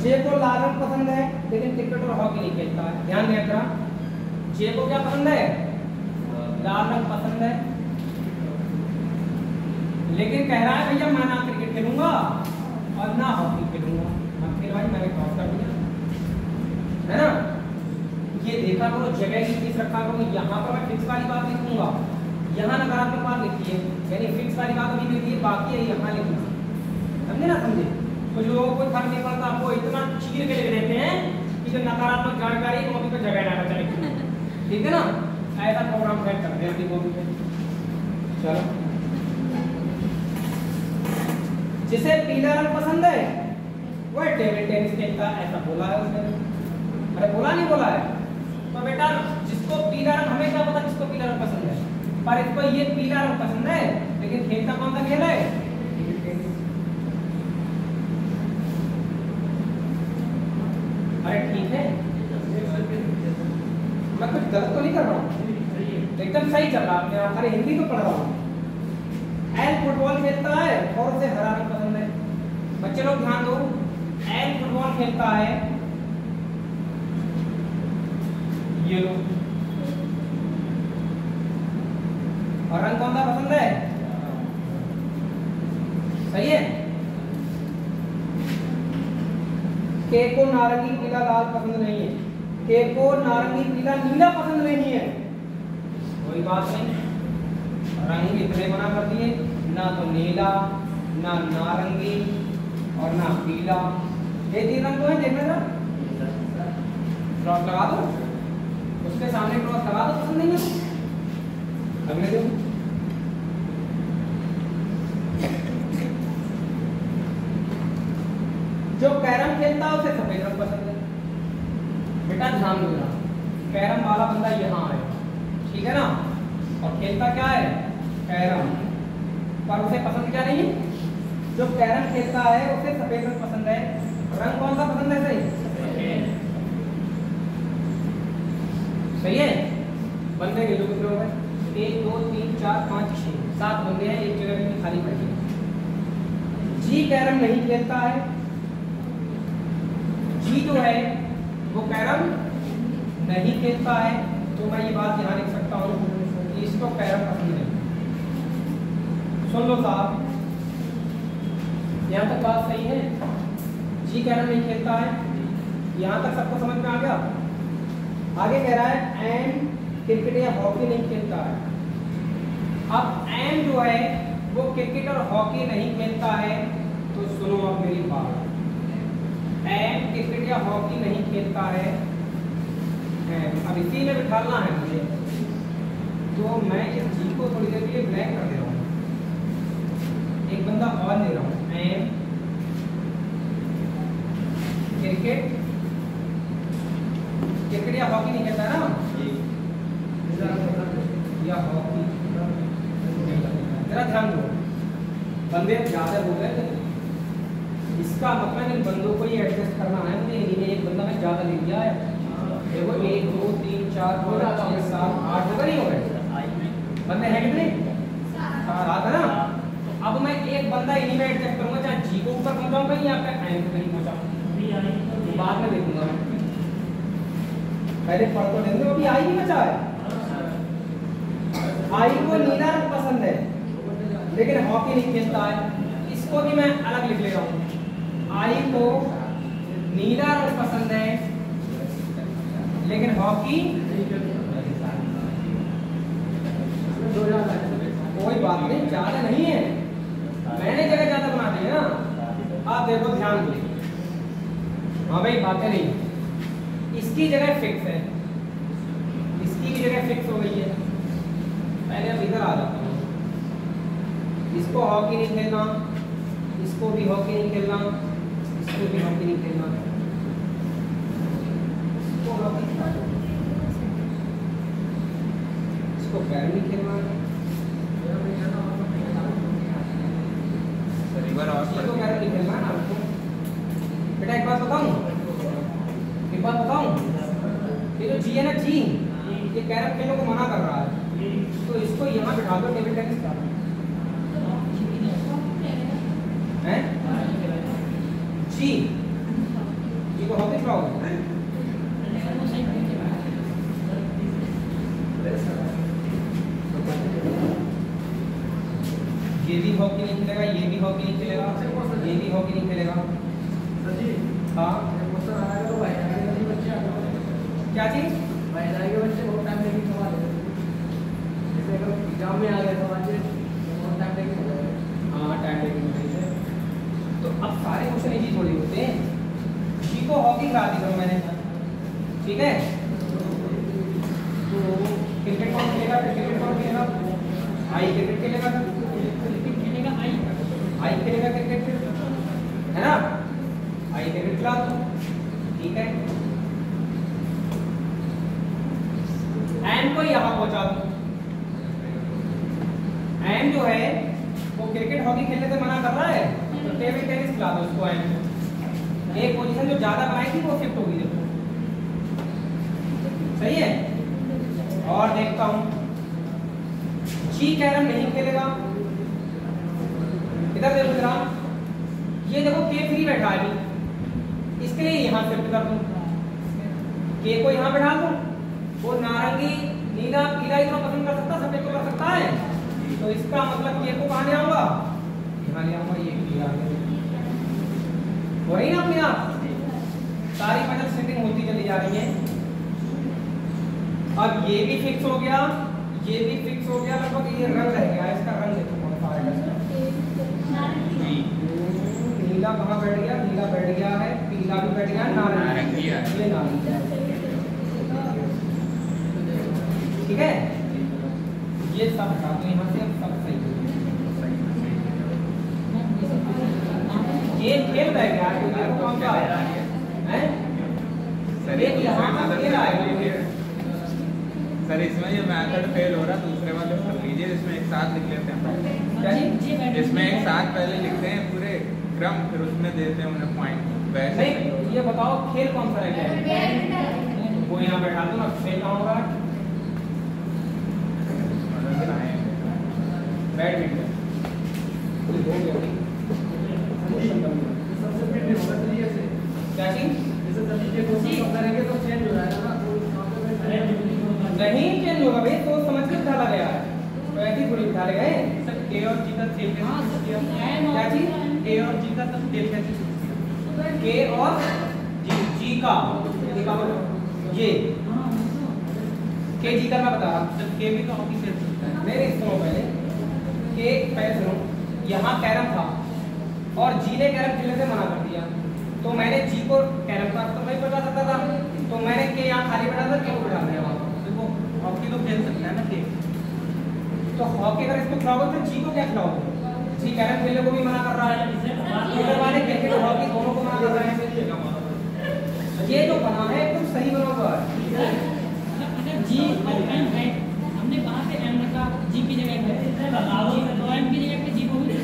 जे को लाल रंग पसंद है लेकिन क्रिकेट और हॉकी नहीं खेलता है, ध्यान दिया करा। जे को क्या पसंद है? लाल रंग पसंद है, लेकिन कह रहा है भैया मैं ना क्रिकेट खेलूंगा और ना हॉकी खेलूंगा। अब फिर भाई मैंने क्रॉस कर दिया, है ना। ये देखा करो, जगह की चीज रखा करो। यहाँ पर मैं फिक्स वाली बात लिखूंगा, यहाँ नकारात्मक बात लिखी है, यानी फिक्स वाली बात अभी लिखी है, बाकी है यहाँ लिखी। समझे ना? समझे? कुछ लोगों को फर्क नहीं पड़ता, आपको इतना चीर के लिख देते हैं कि जो नकारात्मक जानकारी को कॉपी पर जगह ना बचा। ठीक है ना? ऐसा प्रोग्राम सेट करते हैं अपनी कॉपी पे। चलो, जिसे पीला रंग पसंद है वह टेबल टेनिस खेलता है, ऐसा बोला है उसने। अरे बोला नहीं बोला है? तो बेटा जिसको पीला रंग, हमें क्या पता किसको पीला रंग पसंद है, पर इसको ये पीला रंग पसंद है, लेकिन खेलता कौन सा खेल है? अरे ठीक है, मैं कुछ गलत तो नहीं कर रहा हूँ, एकदम सही चल रहा है। अरे हिंदी तो पढ़ रहा हूँ। एल फुटबॉल खेलता है और उसे हरा रंग पसंद है। बच्चे लोग ध्यान दो, एल फुटबॉल खेलता है, ये लो, और रंग कौन सा पसंद है? सही है। के को नारंगी पीला लाल पसंद नहीं है, के को नारंगी पीला नीला पसंद नहीं है, कोई बात नहीं। रंग इतने बना कर दिए, ना तो नीला, ना नारंगी और ना पीला। ये तीन रंग तो है, देखना जरा। क्रॉस लगा दो, उसके सामने क्रॉस लगा दो, पसंद नहीं है। अगले दो, जो कैरम खेलता है उसे सफेद रंग पसंद है। बेटा ध्यान देना, कैरम वाला बंदा यहाँ है, ठीक है ना, और खेलता क्या है? कैरम, पर उसे पसंद क्या नहीं? जो कैरम खेलता है उसे सफेद रंग पसंद है। रंग कौन सा पसंद है? सही, सही है। बंदे के जो कितने हो गए? 1 2 3 4 5 6 7 बंदे हैं, एक जगह में खाली पड़ी है। जी कैरम नहीं खेलता है, जी जो है वो कैरम नहीं खेलता है, तो मैं ये बात यहाँ लिख सकता हूँ कि इसको कैरम पसंद नहीं। सुन लो साहब, यहाँ तक बात सही है। जी कैरम नहीं खेलता है, यहाँ तक सबको समझ में आ गया। आगे कह रहा है एंड क्रिकेट या हॉकी नहीं खेलता है। अब एंड जो है वो क्रिकेट और हॉकी नहीं खेलता है, तो सुनो अब मेरी बात। एंड क्रिकेट या हॉकी नहीं खेलता है, अब इसी में बिठाना है मुझे, तो मैं इस जी को थोड़ी देर के लिए ब्लैंक कर दे रहा हूँ, एक बंदा और ले रहा हूँ। एंड क्रिकेट, क्रिकेट या हॉकी नहीं खेलता है ना, या हॉकी, जरा ध्यान दो, बंदे ज्यादा हो गए, इसका मतलब इन बंदों को ये एडजस्ट करना है मुझे। इन्हीं एक बंदा में ज्यादा ले लिया है, देखो 1 2 3 4 5 6 7 8 हो गए, नहीं हो गए बंदे हैं कितने? 7 है ना। अब मैं एक बंदा इन्हीं में एडजस्ट करूंगा, चाहे जी को ऊपर पहुंचाऊं कहीं या फिर एम को कहीं पहुंचाऊं, बाद में देखूंगा मैं। पहले पढ़ तो लेंगे, अभी आई नहीं बचा है। आई को नीला रंग पसंद है लेकिन हॉकी नहीं खेलता है, इसको भी मैं अलग लिख ले रहा हूँ। आई को नीला रंग पसंद है लेकिन हॉकी कोई बात नहीं, ज्यादा नहीं है, मैंने जगह ज्यादा बना दी है ना। आप देखो ध्यान दो, हाँ भाई बातें नहीं, इसकी जगह फिक्स है, इसकी भी जगह फिक्स हो गई है। पहले अब इधर आ जाता हूँ, इसको हॉकी नहीं खेलना, इसको भी हॉकी नहीं खेलना, इसको भी हॉकी नहीं खेलना, इसको हॉकी इसको पैर नहीं खेलना, इसको पैर नहीं खेलना ना। बेटा एक बात बताऊँ, एक बात बताऊँ, ये जो जी है ना, जी ये कैरम खेलने को मना कर रहा है, तो इसको यहाँ बिठा दो टेबल टेनिस का है। जी जी को हॉकी खिलाओगे, ये भी हॉकी नहीं खेलेगा, ये भी हॉकी नहीं खेलेगा, ये भी हॉकी नहीं खेलेगा। हाँ क्या चीज? बच्चे बहुत टाइम लेके सवाल है, जैसे अगर एग्जाम में आ गए तो बच्चे बहुत टाइम लेके हो जाएगा। हाँ टाइम लेके है। तो अब सारे क्वेश्चन इजी थोड़ी होते हैं। जी को हॉकी करा दी करो मैंने, ठीक है। तो क्रिकेट कौन खेलेगा, फिर क्रिकेट कौन खेलेगा? आई क्रिकेट खेलेगा, क्रिकेट खेलेगा आई खेलेगा क्रिकेट, है ना। आई क्रिकेट खिला दो, ठीक है। एम को यहाँ पहुंचा दो, एम जो है वो क्रिकेट हॉकी खेलने से मना कर रहा है, तो टेबल टेनिस खिला दो उसको। एम एक पोजीशन जो ज्यादा बनाई थी वो शिफ्ट होगी, देखो सही है। और देखता हूं जी कैरम नहीं खेलेगा, इधर देखो जरा, ये देखो के फ्री बैठा है अभी, इसके लिए यहाँ शिफ्ट कर दूं, के को यहाँ बैठा दूं। वो नारंगी नीला पीला इतना पसंद कर सकता, सफेद को कर सकता है, तो इसका मतलब के को कहाँ ले आऊंगा, यहाँ ले आऊंगा। ये क्लियर हो रही ना अपने आप, सारी पजल सेटिंग होती चली जा रही है। अब ये भी फिक्स हो गया, ये भी फिक्स हो गया, लगभग ये रंग रह गया, इसका रंग देखो कौन सा आएगा। नीला कहाँ बैठ गया, नीला बैठ गया है, पीला भी बैठ गया, नारंगी है, ये नारंगी, ठीक है। ये सब हटा दो यहाँ से, अब सब सही हो गया। ये खेल रह गया, कौन सा आया है? एक यहाँ का खेल आएगा। सर इसमें ये मेथड फेल हो रहा, दूसरे वाले कर लीजिए, इसमें एक साथ लिख लेते हैं। क्या जी? इसमें एक साथ पहले लिखते हैं पूरे क्रम, फिर उसमें देते हैं उन्हें पॉइंट। वैसे नहीं, ये बताओ खेल कौन सा रह गया? वो यहाँ बैठा दो ना, खेल कहाँ होगा? बैडमिंटन। क्या चीज? नहीं चेंज होगा भाई, तो समझ के डाला गया है, तो ऐसे थोड़ी बिठा ले गए। सर ए और जी का खेल कैसे किया? क्या चीज? ए और जी का सब खेल कैसे किया? के और जी का मतलब ये के जी का मैं बता रहा। सर के भी तो हॉकी खेल सकता है। मेरे सुनो पहले, के पहले सुनो, यहाँ कैरम था और जी ने कैरम खेलने से मना कर दिया, तो मैंने जी को कैरम का तो नहीं बता सकता था, तो मैंने के यहाँ खाली बैठा था, के को बैठा दिया वहाँ। देखो हॉकी तो खेल सकता है ना के, तो हॉकी अगर इसको खिलाओगे तो जी को क्या खिलाओगे? जी कैरम खेलने को भी मना कर रहा है, इधर वाले क्रिकेट और हॉकी दोनों को मना कर रहे हैं। ये जो बना है एकदम सही बना हुआ है। जी और एम है, हमने कहा से एम रखा जी की जगह पे, तो एम की जगह पे जी को भी जी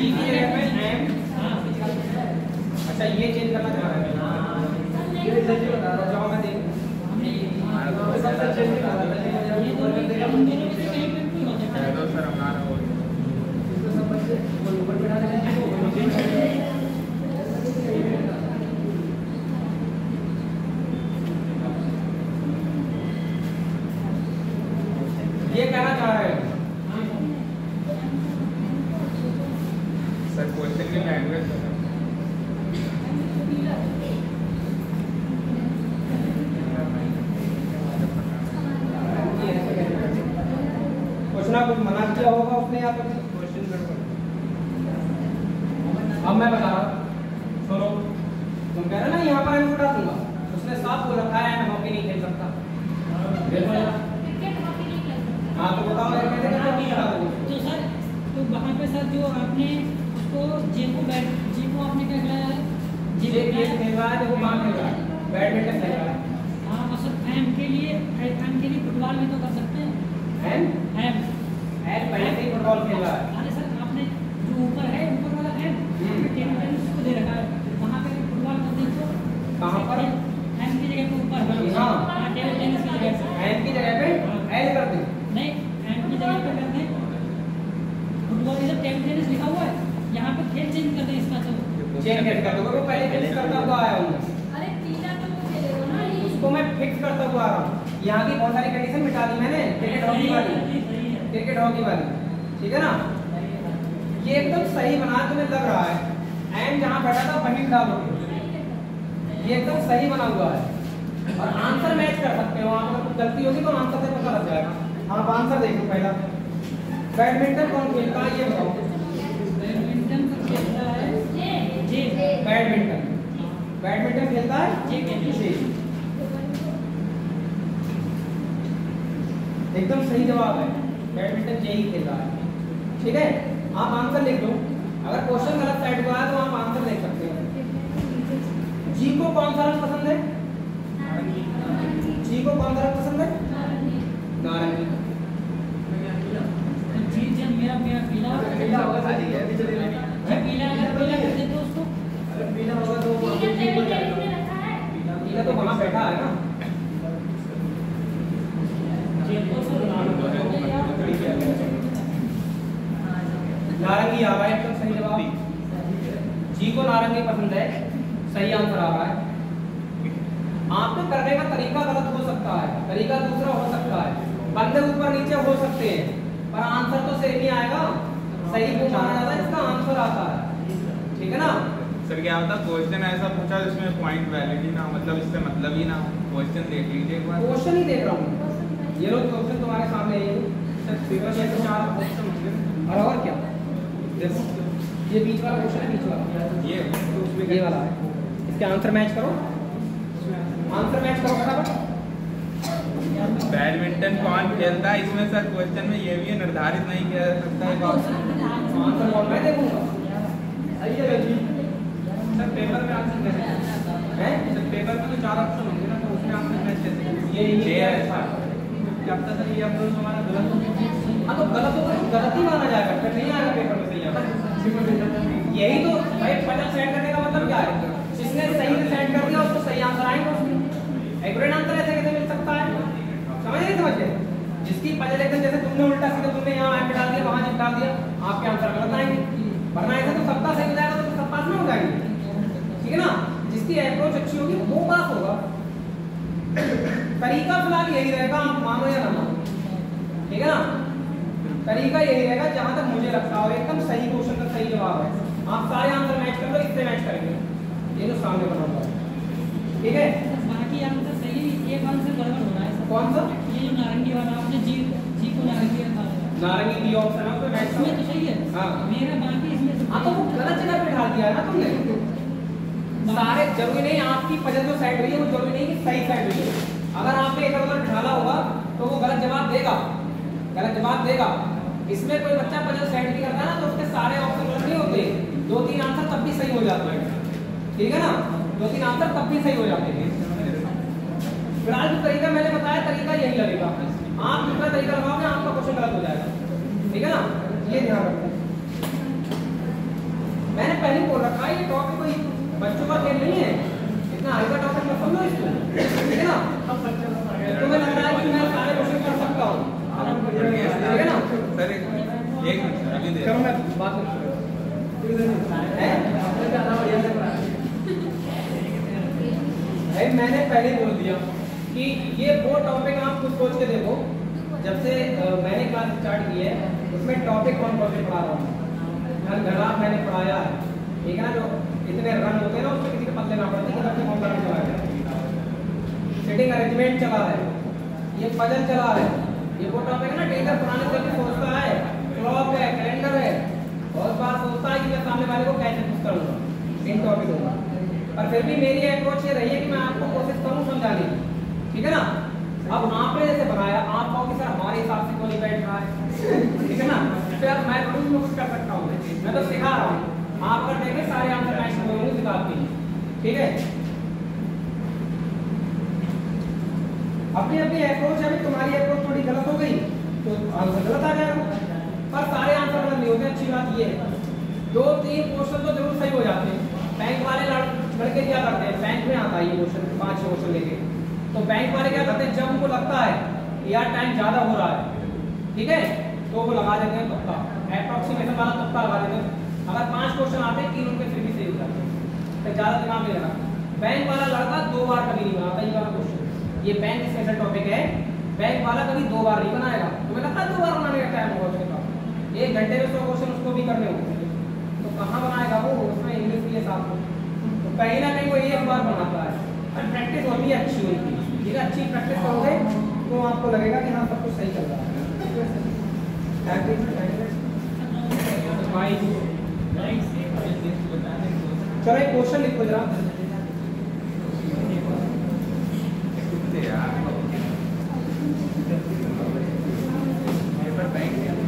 की जगह पे एम, अच्छा ये चेंज करना चाह रहे हैं। जाओ मैं देख, हमने ये दोनों में से कहीं पे भी हो सकता है। सर हमारा हो गया। सर क्वेश्चन की लैंग्वेज कुछ ना कुछ मना किया होगा उसने या फिर क्वेश्चन गड़बड़। अब मैं बता रहा हूँ, सुनो, तुम कह रहे ना यहाँ पर मैं उठा दूंगा, उसने साफ बोल रखा है मैं हॉकी नहीं खेल सकता। हाँ तो बताओ यार कैसे करना है? तो सर तो वहाँ पे सर जो आपने उसको जी को आपने क्या खिलाया है? जी खेल रहा है, देखो कहाँ खेल रहा है, बैडमिंटन खेल रहा है। हाँ और सर एम के लिए फुटबॉल भी तो कर सकते हैं। एम एम पहले से ही फुटबॉल खेल रहा है। अरे सर आपने जो ऊपर वाला एम टेबल टेनिस को दे रखा है, वहाँ पे फुटबॉल कर देखो कहाँ पर? एम की जगह पे ऊपर। हाँ टेबल टेनिस की जगह पे एम की जगह पे एल कर दे। नहीं, एम की जगह पे कर दें फुटबॉल, इधर टेबल टेनिस लिखा हुआ है, यहाँ पे खेल चेंज कर दें इसका। तो चेंज कैसे कर दोगे? वो पहले फिक्स करता हुआ आया हूँ, अरे पीला तो वो खेलेगा ना ये। उसको मैं फिक्स करता हुआ आ रहा हूँ। यहाँ की बहुत सारी कंडीशन मिटा दी मैंने, क्रिकेट हॉकी वाली, क्रिकेट हॉकी वाली, ठीक है ना? ये एकदम सही बना, तुम्हें लग रहा है एम जहाँ बैठा था वहीं डालोगे, ये एकदम सही बना हुआ है। और आंसर मैच कर सकते हो, अगर कुछ गलती होगी तो आंसर से पता लग जाएगा। आप आंसर देखो पहला, बैडमिंटन कौन खेलता है ये बताओ? बैडमिंटन तो खेलता है जे। बैडमिंटन खेलता है जे। एकदम सही जवाब है, बैडमिंटन जे ही खेल रहा है, ठीक है? आप आंसर लिख लो, अगर क्वेश्चन गलत साइड को आया तो आप आंसर लिख सकते हो। जी को कौन सा रंग पसंद है? जी को कौन सा रंग पसंद है? नारंगी। जी जब मेरा पीला पीला होगा सारी है अभी चले जी पीला अगर पीला कर देते उसको, अगर पीला होगा तो वो पीला अभी टेबल हो टेनिस जाएगा। में रखा है। पीला तो वहां बैठा है ना। जे को सर नारंगी आ रहा है, एकदम सही जवाब। जी को नारंगी पसंद है, सही आंसर आ रहा है। आपके करने का तरीका गलत हो सकता है, तरीका दूसरा हो सकता है, बंदे ऊपर नीचे हो सकते हैं, पर आंसर तो सेम ही आएगा। सही वो माना जाता है जिसका आंसर आता है, ठीक है ना? सर क्या होता क्वेश्चन ऐसा पूछा जिसमें पॉइंट वैलिड ही ना हो, मतलब इससे मतलब ही ना हो। क्वेश्चन देख लीजिए एक बार। क्वेश्चन ही देख रहा हूँ, ये लो क्वेश्चन तुम्हारे सामने है, ये तो 4 ऑप्शन होंगे और क्या? देखो ये बीच वाला क्वेश्चन है, बीच वाला ये तो उसमें ये वाला है, इसके आंसर मैच करो, आंसर मैच करो फटाफट। बैडमिंटन कौन खेलता है, इसमें सर क्वेश्चन में ये भी निर्धारित नहीं किया जा सकता है कौन। आंसर कौन मैं देखूंगा? सही है जी। सर पेपर में आंसर कैसे हैं? सर पेपर में तो 4 ऑप्शन होंगे ना, तो उसमें आंसर मैच कैसे? ये अच्छा क्या पता सर ये अप्रोच हमारा गलत हो। हाँ तो गलत हो तो गलत ही माना जाएगा, फिर नहीं आएगा पेपर में सही आंसर। यही तो भाई पजल सेट करने का मतलब क्या है? जिसने सही से सेट कर दिया उसको सही आंसर आएगा, उसमें एक्यूरेट आंसर ऐसे कैसे मिल सकता है? समझ नहीं समझे? जिसकी पजल एकदम जैसे तुमने उल्टा सीधा तुमने यहाँ एम डाल दिया वहाँ जिप डाल दिया, आपके आंसर गलत आएंगे, वरना ऐसा तो सबका सही हो जाएगा तो सब पास ना हो जाएंगे, ठीक है ना? जिसकी अप्रोच अच्छी होगी वो पास होगा। तरीका फिलहाल यही रहेगा, आप मानो या ना मानो, ठीक है ना? तरीका यही रहेगा जहां तक मुझे लगता है, एकदम सही क्वेश्चन का सही जवाब है। आप सारे आंसर मैच कर लो, इससे मैच करेंगे, ये जो सामने बना हुआ है, ठीक है? बाकी आंसर सही, एक आंसर गड़बड़ हो रहा है सर। कौन सा? ये जो नारंगी वाला आपने जी को नारंगी रखा है, नारंगी डी ऑप्शन है उसमें मैच इसमें तो सही है। हाँ। मेरा बाकी इसमें से हाँ तो वो गलत जगह पे डाल दिया है ना तुमने। सारे जरूरी नहीं आपकी पजल जो साइड हुई है वो जरूरी नहीं कि सही साइड हुई है। अगर आपने इधर उधर ढाला होगा तो वो गलत जवाब देगा, गलत जवाब देगा। इसमें कोई बच्चा पजल सेट भी करता है ना तो उसके सारे ऑप्शन गलत नहीं होते, 2-3 आंसर तब भी सही हो जाते हैं, ठीक है ना? 2-3 आंसर तब भी सही हो जाते हैं। फिलहाल जो तरीका मैंने बताया तरीका यही लगेगा, आप दूसरा तरीका लगाओगे आपका क्वेश्चन गलत हो जाएगा, ठीक है ना? ये ध्यान रखो। मैंने पहले बोल रखा है ये टॉपिक कोई बच्चों का खेल नहीं है, इतना हाई का टॉपिक मत समझो इसको, ठीक है ना? तुम्हें लग रहा है कि मैं सारे क्वेश्चन कर सकता हूँ, ठीक है ना? सर एक मिनट सर अभी चलो मैं बात भाई मैंने पहले बोल दिया कि ये वो टॉपिक आप खुद सोच के देखो, जब से मैंने क्लास स्टार्ट की है उसमें टॉपिक कौन कौन से पढ़ा रहा हूँ, घड़ा मैंने पढ़ा बढ़ाया है, ठीक है ना, जो इतने रन होते हैं ना उसमें किसी के पतले ना पड़ते, किसी कौन सा चला है, सिटिंग अरेंजमेंट चला है, ये पजल चला है, ये वो टॉपिक है ना टीचर पुराने से भी सोचता है, क्लॉक है, कैलेंडर है, बहुत बार सोचता है कि मैं सामने वाले को कैसे पूछ करूँगा इन टॉपिकों का, पर फिर भी मेरी अप्रोच ये रही है कि मैं आपको कोशिश करूँ समझाने की, ठीक है ना। अब आपने जैसे बनाया, आप कहोगे सर हमारे हिसाब से कोई बैठ रहा है, ठीक है ना, फिर मैं थोड़ी कुछ कर सकता हूँ, मैं तो सिखा रहा हूँ, आप अगर देखें सारे आंसर मैं बोलूँगी किताब के, ठीक है। अपनी अपनी अप्रोच है, तुम्हारी अप्रोच थोड़ी गलत हो गई तो आंसर गलत आ जाएगा, पर सारे आंसर गलत नहीं होते। अच्छी बात ये है 2-3 क्वेश्चन तो जरूर सही हो जाते हैं। बैंक वाले लड़के क्या करते हैं, बैंक में आता है ये क्वेश्चन 5 क्वेश्चन लेके, तो बैंक वाले क्या करते हैं, जब उनको लगता है यार टाइम ज्यादा हो रहा है, ठीक है, तो वो लगा देते हैं तुक्का, एप्रोक्सीमेशन वाला तुक्का लगा देते हैं। अगर 5 क्वेश्चन आते हैं 3 उनके फिर भी सही हो जाते हैं, तो ज्यादा दिमाग नहीं लगा। बैंक वाला लड़का 2 बार कभी नहीं बनाता ये वाला क्वेश्चन, ये बैंक स्पेशल टॉपिक है, बैंक वाला कभी 2 बार नहीं बनाएगा, तुम्हें लगता है 2 बार बनाने का टाइम होगा उसके पास, 1 घंटे में 100 क्वेश्चन उसको भी करने होंगे, तो कहाँ बनाएगा वो, उसमें इंग्लिश के लिए साथ हो, तो कहीं ना कहीं वो 1 बार बनाता है, और प्रैक्टिस होती है अच्छी होती है, ठीक है, अच्छी प्रैक्टिस करोगे तो आपको लगेगा कि हाँ सब कुछ सही चल रहा है। चलो एक क्वेश्चन लिखो जरा,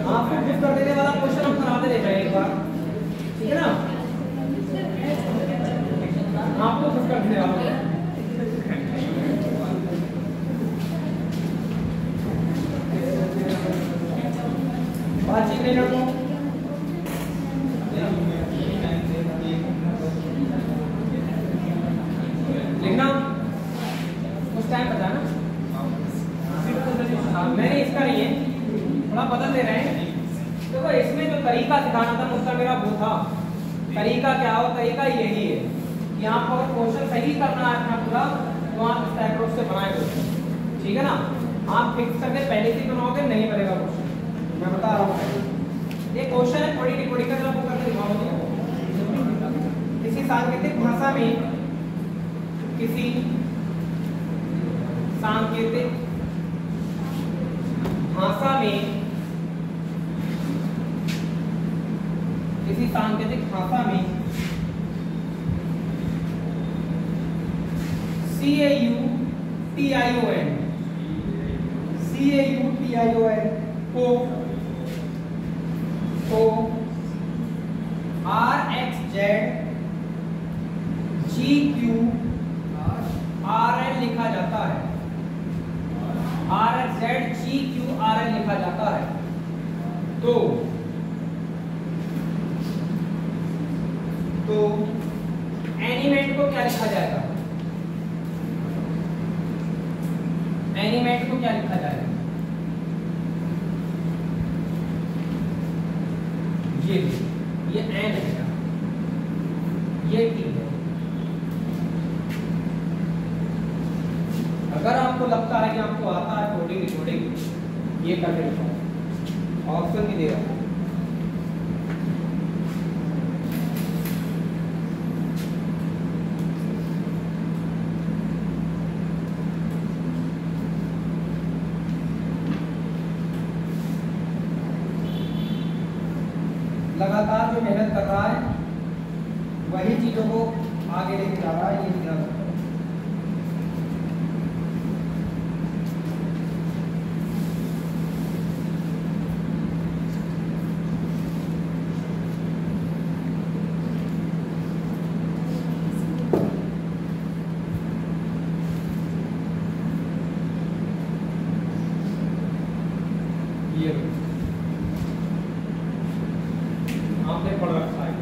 आपको कुछ कर देने वाला क्वेश्चन हम करा देते हैं एक बार, ठीक है ना, आपको कुछ कर देने वाला बातचीत नहीं करता लिखना कुछ टाइम बता ना, मैंने इसका नहीं है, थोड़ा बदल दे रहे हैं। तो इसमें जो तरीका सिखाना था मुझसे मेरा वो था, तरीका क्या हो, तरीका यही है कि आपको अगर क्वेश्चन सही करना है अपना पूरा, तो आप इस अप्रोच से बनाए क्वेश्चन, ठीक है ना, आप फिक्स करके पहले से बनाओगे नहीं बनेगा क्वेश्चन, मैं बता रहा हूँ। ये क्वेश्चन है थोड़ी का जरा करके दिखाओ, किसी सांकेतिक भाषा में, किसी सांकेतिक भाषा में, किसी सांकेतिक भाषा में CAUTION को RXZ GQRL लिखा जाता है, RXZ GQRL लिखा जाता है, तो एनिमेट को क्या लिखा जाएगा, एनिमेट को क्या लिखा जाएगा, ये एन है, ये टी है। अगर आपको लगता है कि आपको आता है कोडिंग रिकॉर्डिंग, ये करके दिखाओ, ऑप्शन भी दे रहा है, लगातार जो मेहनत कर रहा है वही चीजों को आगे लेके जा रहा है, ये ध्यान रखो। ये आपने पढ़ रखा है,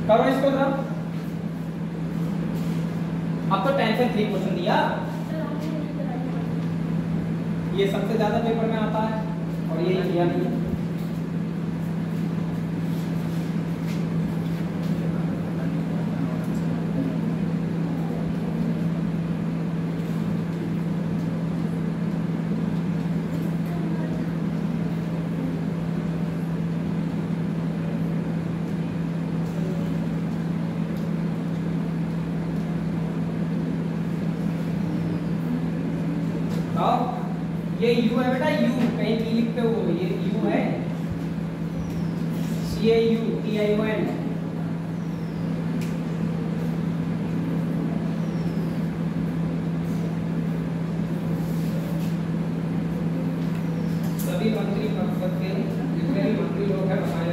करो इसको जरा। अब तो टेंशन 3 क्वेश्चन दिया, ये सबसे ज्यादा पेपर में आता है और ये किया नहीं, ये यू है बेटा, यू कहीं की लिखते हो, ये यू है, CAUTION। सभी मंत्री परिषद के जितने भी मंत्री लोग हैं बताए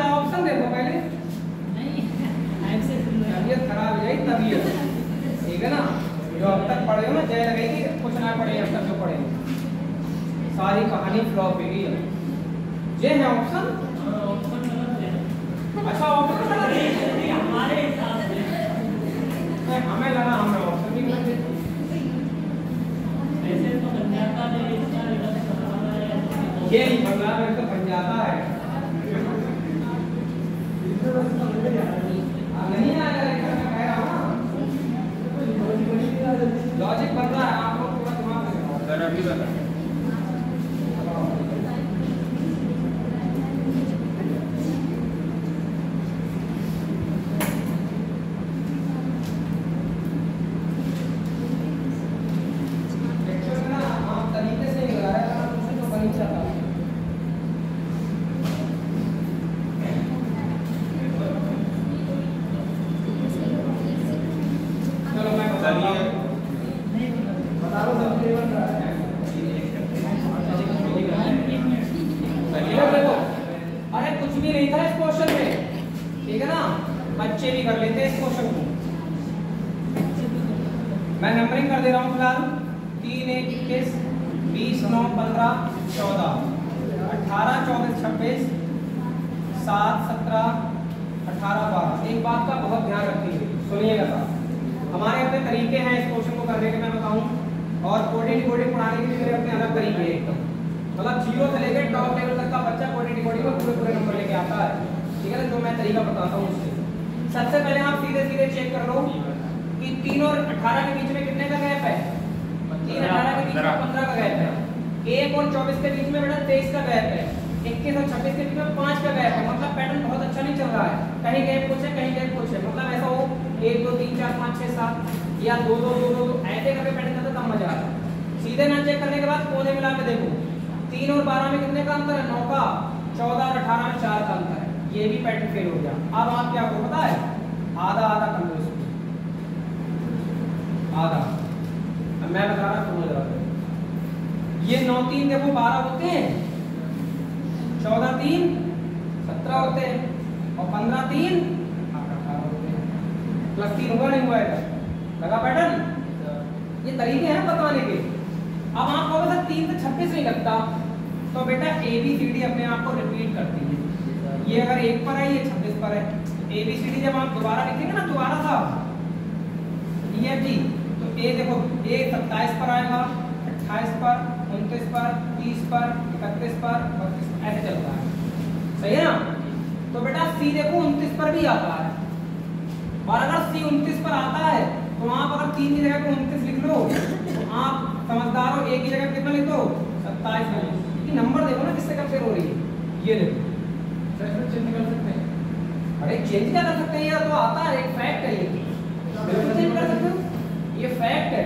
ऑप्शन देखो पहले, तबीयत खराब हो जाए तबीयत, ठीक है ना। जो अब तक पढ़े हो ना, जय लगेगी कुछ ना पढ़े, अब तक जो पढ़े सारी कहानी फ्लॉप होगी। ये है ऑप्शन, अच्छा ऑप्शन हमारे हिसाब से हमें लगा हमें ऑप्शन भी मिल गए। ऐसे तो बन जाता है, इसका ये नहीं बंगला में तो बन जाता है, नहीं आएगा लेकर मैं कह रहा हूँ लॉजिक बन रहा है, आप लोग पूरा दिमाग लगाओ। सर अभी बता अरे कुछ भी नहीं था इस क्वेश्चन में, ठीक है ना, बच्चे भी कर लेते हैं इस क्वेश्चन को। मैं नंबरिंग कर दे रहा हूँ फिलहाल, 3, 1, 21, 20, 9, 15, 14, 18, 24, 26, 7, 17, 18, 12। एक बात का बहुत ध्यान रखिए, सुनिएगा साहब, हमारे अपने तरीके हैं इस क्वेश्चन को करने के, मैं बताऊं, और कोडिंग पढ़ाने के लिए मेरे अपने अलग तरीके हैं एकदम। मतलब 0 से लेकर टॉप लेवल तक का बच्चा कोडिंग को पूरे नंबर लेके आता है, ठीक है ना। जो मैं तरीका बताता हूँ उससे सबसे पहले आप सीधे चेक कर लो कि 3 और 18 के बीच में कितने का गैप है। 3 18 के बीच में 15 का गैप है। 1 और 24 के बीच में बेटा 23 का गैप है। 21 और 26 के बीच में 5 का गैप है। मतलब पैटर्न बहुत अच्छा नहीं चल रहा है, कहीं गैप कुछ है कहीं गैप कुछ है। मतलब ऐसा हो 1 2 3 4 5 6 7 या 2 2 2 2 ऐसे करके पैटर्न करते तब मजा आता है। सीधे ना चेक करने के बाद कोने मिला के देखो, 3 और 12 में कितने का अंतर है, 9 का। 14 और 18 में 4 का अंतर है। ये भी पैटर्न फेल हो गया। अब आप क्या करो पता है, आधा आधा कर लो इसको, आधा। अब मैं बता रहा हूँ, समझ रहा हूँ। ये 9 3 देखो 12 होते हैं, 14 3 17 होते हैं, और 15 3 18 होते हैं। प्लस 3 हुआ नहीं हुआ है, लगा पैटर्न। ये तरीके हैं बताने के। अब आप कहोगे सर 3 से 26 नहीं लगता, तो बेटा ABCD अपने आप को रिपीट करती है। ये अगर 1 पर है, ये 26 पर है। ABCD जब आप दोबारा लिखेंगे ना, दोबारा था EFG, तो A देखो, A 27 पर आएगा, 28 पर, 29 पर, 30 पर, 31 पर, 32 पर, ऐसे चलता है। सही है ना। तो बेटा C देखो 29 पर भी आता है, और अगर C 29 पर आता है तो आप अगर 3 की जगह पे 29 लिख लो, तो आप समझदार हो, A की जगह कितना लिख दो 27 में। ये नंबर देखो ना किससे कंपेयर हो रही है, ये देखो। चेंज कर सकते हैं, अरे चेंज क्या कर सकते हैं, ये तो आता है, एक फैक्ट है, ये बिल्कुल चेंज कर सकते हो, ये फैक्ट है।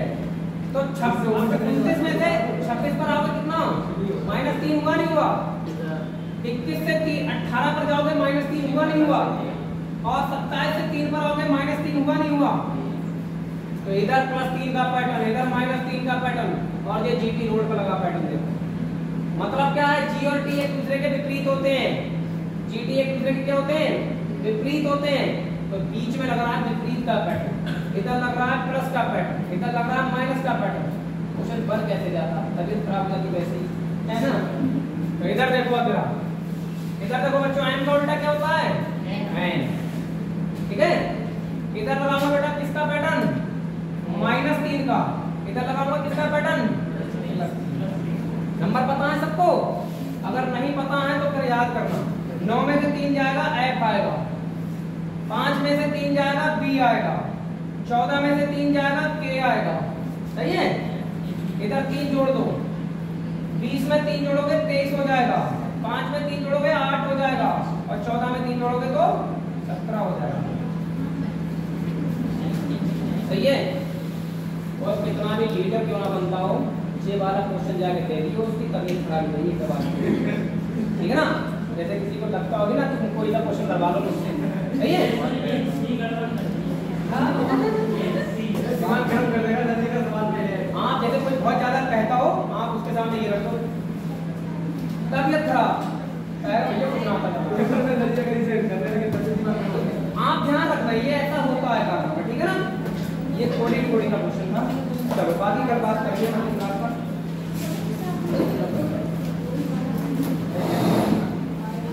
तो 29 में से 26 पर आओगे कितना, -3 हुआ नहीं हुआ। 21 से 18 पर जाओगे -3 हुआ नहीं हुआ, और 27 से 3 पर आओगे -3 हुआ नहीं हुआ। तो इधर +3 का पैटर्न, इधर -3 का पैटर्न, और ये GT रोड पर लगा पैटर्न देखो। मतलब क्या है, G और T एक दूसरे के विपरीत होते हैं। GT एक दूसरे के क्या होते हैं, विपरीत होते हैं। तो बीच में लग रहा है विपरीत का पैटर्न। इधर लग रहा है प्लस का पैटर्न, इधर लग रहा है माइनस का पैटर्न, क्वेश्चन बन कैसे जाता? तबीयत खराब जाती वैसे ही, है ना? तो इधर देखो अगला, इधर देखो बच्चों, एन का उल्टा क्या होता है? एन, ठीक है? इधर लगाऊंगा बेटा किसका पैटर्न? -3 का। इधर लगाऊंगा किसका पैटर्न? नंबर पता है सबको? अगर नहीं पता है तो फिर याद करना। 9 में से 3 जाएगा F आएगा, 5 में से 3 जाएगा B आएगा, 14 में से 3 जाएगा K आएगा, सही है? इधर 3 जोड़ दो, 20 में 3 जोड़ोगे 23 हो जाएगा, 5 में 3 जोड़ोगे 8 हो जाएगा, और 14 में 3 जोड़ोगे तो 17 हो जाएगा, सही है? और कितना भी लीडर क्यों ना बनता हो, 6-12 क्वेश्चन जाके दे दियो, उसकी तबीयत खराब नहीं है बात, ठीक है ना? जैसे किसी को लगता होगी ना तुम कोई सा क्वेश्चन करवा लो मुझसे, सही है? दिमाग खराब कर देगा, जल्दी का सवाल ले ले। हाँ, जैसे कोई बहुत ज्यादा कहता हो, आप उसके सामने ये रख दो, तबीयत खराब, भैया कुछ ना आता पेपर में जल्दी कहीं से कर रहे हैं कि बच्चे दिमाग खराब हो गया। आप ध्यान रखना, ये ऐसा होता है काम, ठीक है ना? ये थोड़ी का क्वेश्चन था। चलो बाकी कर बात करिए।